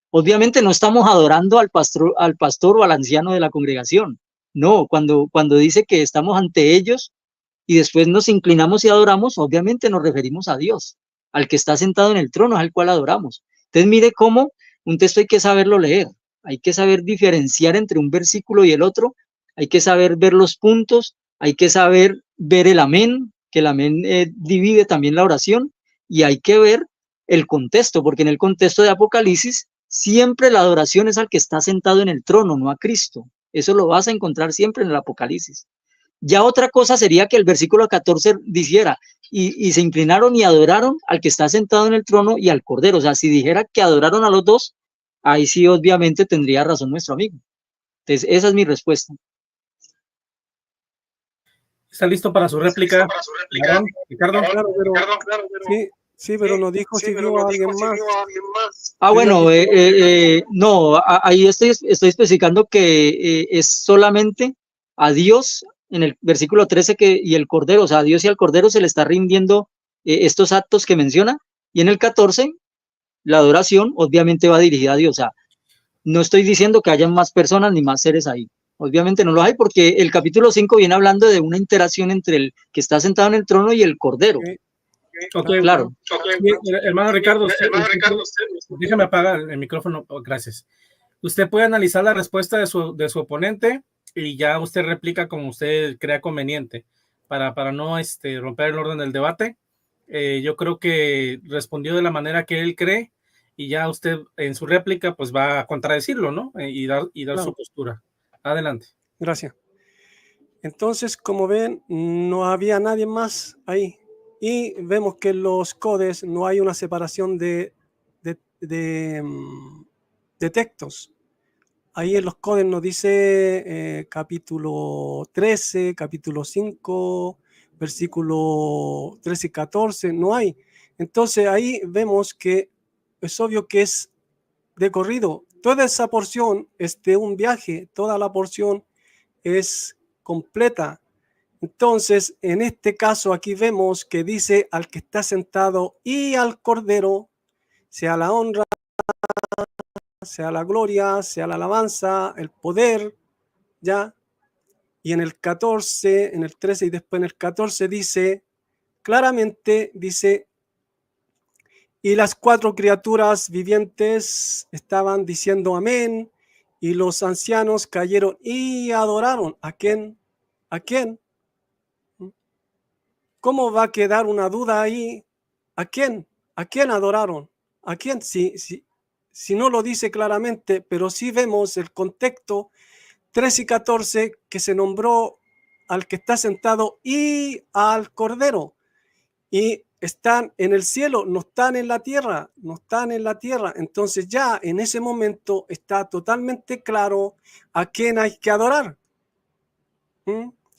Obviamente no estamos adorando al pastor o al anciano de la congregación. No, cuando dice que estamos ante ellos y después nos inclinamos y adoramos, obviamente nos referimos a Dios, al que está sentado en el trono, al cual adoramos. Entonces mire cómo un texto hay que saberlo leer, hay que saber diferenciar entre un versículo y el otro, hay que saber ver los puntos, hay que saber ver el amén, que el amén divide también la oración, y hay que ver el contexto, porque en el contexto de Apocalipsis siempre la adoración es al que está sentado en el trono, no a Cristo. Eso lo vas a encontrar siempre en el Apocalipsis. Ya otra cosa sería que el versículo 14 dijera, y se inclinaron y adoraron al que está sentado en el trono y al Cordero. O sea, si dijera que adoraron a los dos, ahí sí obviamente tendría razón nuestro amigo. Entonces, esa es mi respuesta. ¿Está listo para su réplica? Ricardo. Sí, pero no dijo si vio a alguien más. Bueno, no, ahí estoy especificando que es solamente a Dios en el versículo 13 y el Cordero, o sea, a Dios y al Cordero se le está rindiendo estos actos que menciona, y en el 14 la adoración obviamente va dirigida a Dios. O sea, no estoy diciendo que hayan más personas ni más seres ahí. Obviamente no lo hay porque el capítulo 5 viene hablando de una interacción entre el que está sentado en el trono y el Cordero. Okay. Claro. Hermano Ricardo, déjame apagar el micrófono. Gracias. Usted puede analizar la respuesta de su oponente y ya usted replica como usted crea conveniente para no romper el orden del debate. Yo creo que respondió de la manera que él cree y ya usted en su réplica pues va a contradecirlo, ¿no? Y dar claro, su postura. Adelante. Gracias. Entonces, como ven, no había nadie más ahí. Y vemos que en los codes no hay una separación de textos. ahí en los codes nos dice capítulo 13, capítulo 5, versículo 13 y 14, no hay. Entonces ahí vemos que es obvio que es de corrido. Toda esa porción es de un viaje, toda la porción es completa. Entonces, en este caso aquí vemos que dice al que está sentado y al Cordero, sea la honra, sea la gloria, sea la alabanza, el poder, ¿ya? Y en el 14, en el 13 y después en el 14 dice, claramente dice, y las 4 criaturas vivientes estaban diciendo amén, y los ancianos cayeron y adoraron. ¿A quién? ¿A quién? ¿Cómo va a quedar una duda ahí? ¿A quién? ¿A quién adoraron? ¿A quién? Si no lo dice claramente, pero sí vemos el contexto 13 y 14 que se nombró al que está sentado y al Cordero. Y están en el cielo, no están en la tierra, no están en la tierra. Entonces ya en ese momento está totalmente claro a quién hay que adorar.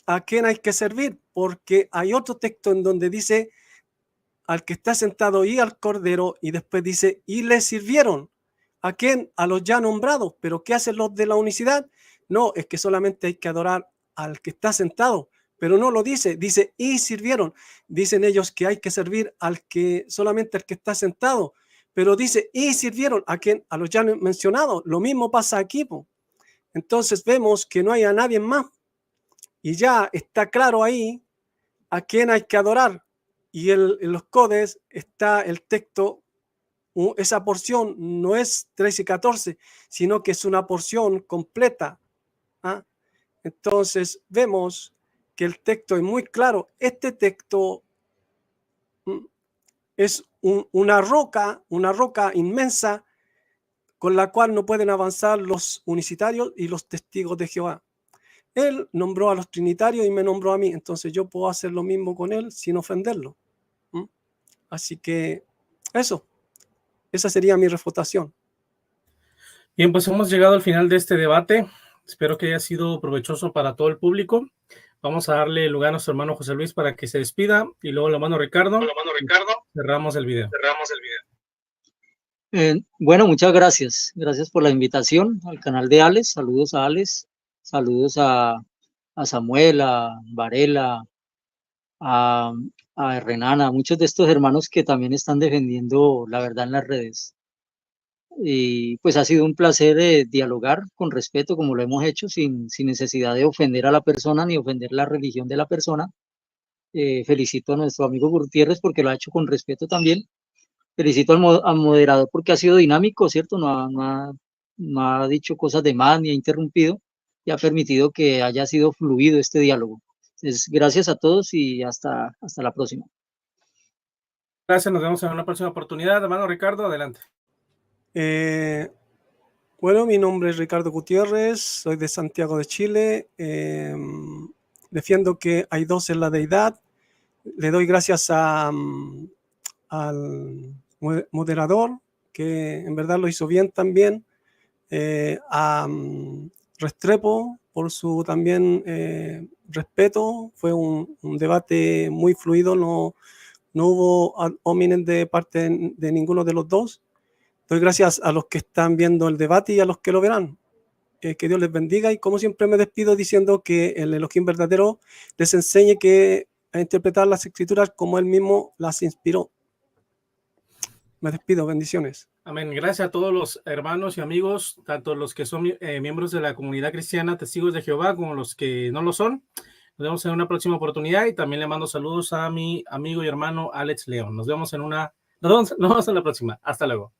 ¿A quién hay que servir? Porque hay otro texto en donde dice al que está sentado y al Cordero, y después dice, y le sirvieron. ¿A quién? A los ya nombrados. ¿Pero qué hacen los de la unicidad? No, es que solamente hay que adorar al que está sentado, pero no lo dice, dice, y sirvieron. Dicen ellos que hay que servir solamente al que está sentado, pero dice, y sirvieron. ¿A quién? A los ya mencionados. Lo mismo pasa aquí, po. Entonces vemos que no hay a nadie más. Y ya está claro ahí a quién hay que adorar. Y en los codes está el texto, esa porción no es 13 y 14, sino que es una porción completa. ¿Ah? Entonces vemos que el texto es muy claro. Este texto es una roca inmensa con la cual no pueden avanzar los unicitarios y los testigos de Jehová. Él nombró a los trinitarios y me nombró a mí, entonces yo puedo hacer lo mismo con él sin ofenderlo. Así que esa sería mi refutación. Bien, pues hemos llegado al final de este debate. Espero que haya sido provechoso para todo el público. Vamos a darle lugar a nuestro hermano José Luis para que se despida y luego el hermano Ricardo. Cerramos el video. Bueno, muchas gracias. Gracias por la invitación al canal de Alex. Saludos a Alex. Saludos a Samuel, a Varela, a Renana, a muchos de estos hermanos que también están defendiendo la verdad en las redes. Y pues ha sido un placer dialogar con respeto, como lo hemos hecho, sin necesidad de ofender a la persona ni ofender la religión de la persona. Felicito a nuestro amigo Gutiérrez porque lo ha hecho con respeto también. Felicito al moderador porque ha sido dinámico, ¿cierto? No ha dicho cosas de más ni ha interrumpido y ha permitido que haya sido fluido este diálogo. Entonces, gracias a todos y hasta la próxima. Gracias, nos vemos en una próxima oportunidad. Hermano Ricardo, adelante. Bueno, mi nombre es Ricardo Gutiérrez, soy de Santiago de Chile. Defiendo que hay dos en la deidad. Le doy gracias al moderador, que en verdad lo hizo bien también, a Restrepo por su también respeto. Fue un debate muy fluido, no hubo ad hominem de parte de ninguno de los dos. Doy gracias a los que están viendo el debate y a los que lo verán. Que Dios les bendiga, y como siempre me despido diciendo que el Elohim verdadero les enseñe a interpretar las escrituras como él mismo las inspiró. Me despido, bendiciones. Amén. Gracias a todos los hermanos y amigos, tanto los que son miembros de la comunidad cristiana Testigos de Jehová como los que no lo son. Nos vemos en una próxima oportunidad y también le mando saludos a mi amigo y hermano Alex León. Nos vemos en la próxima. Hasta luego.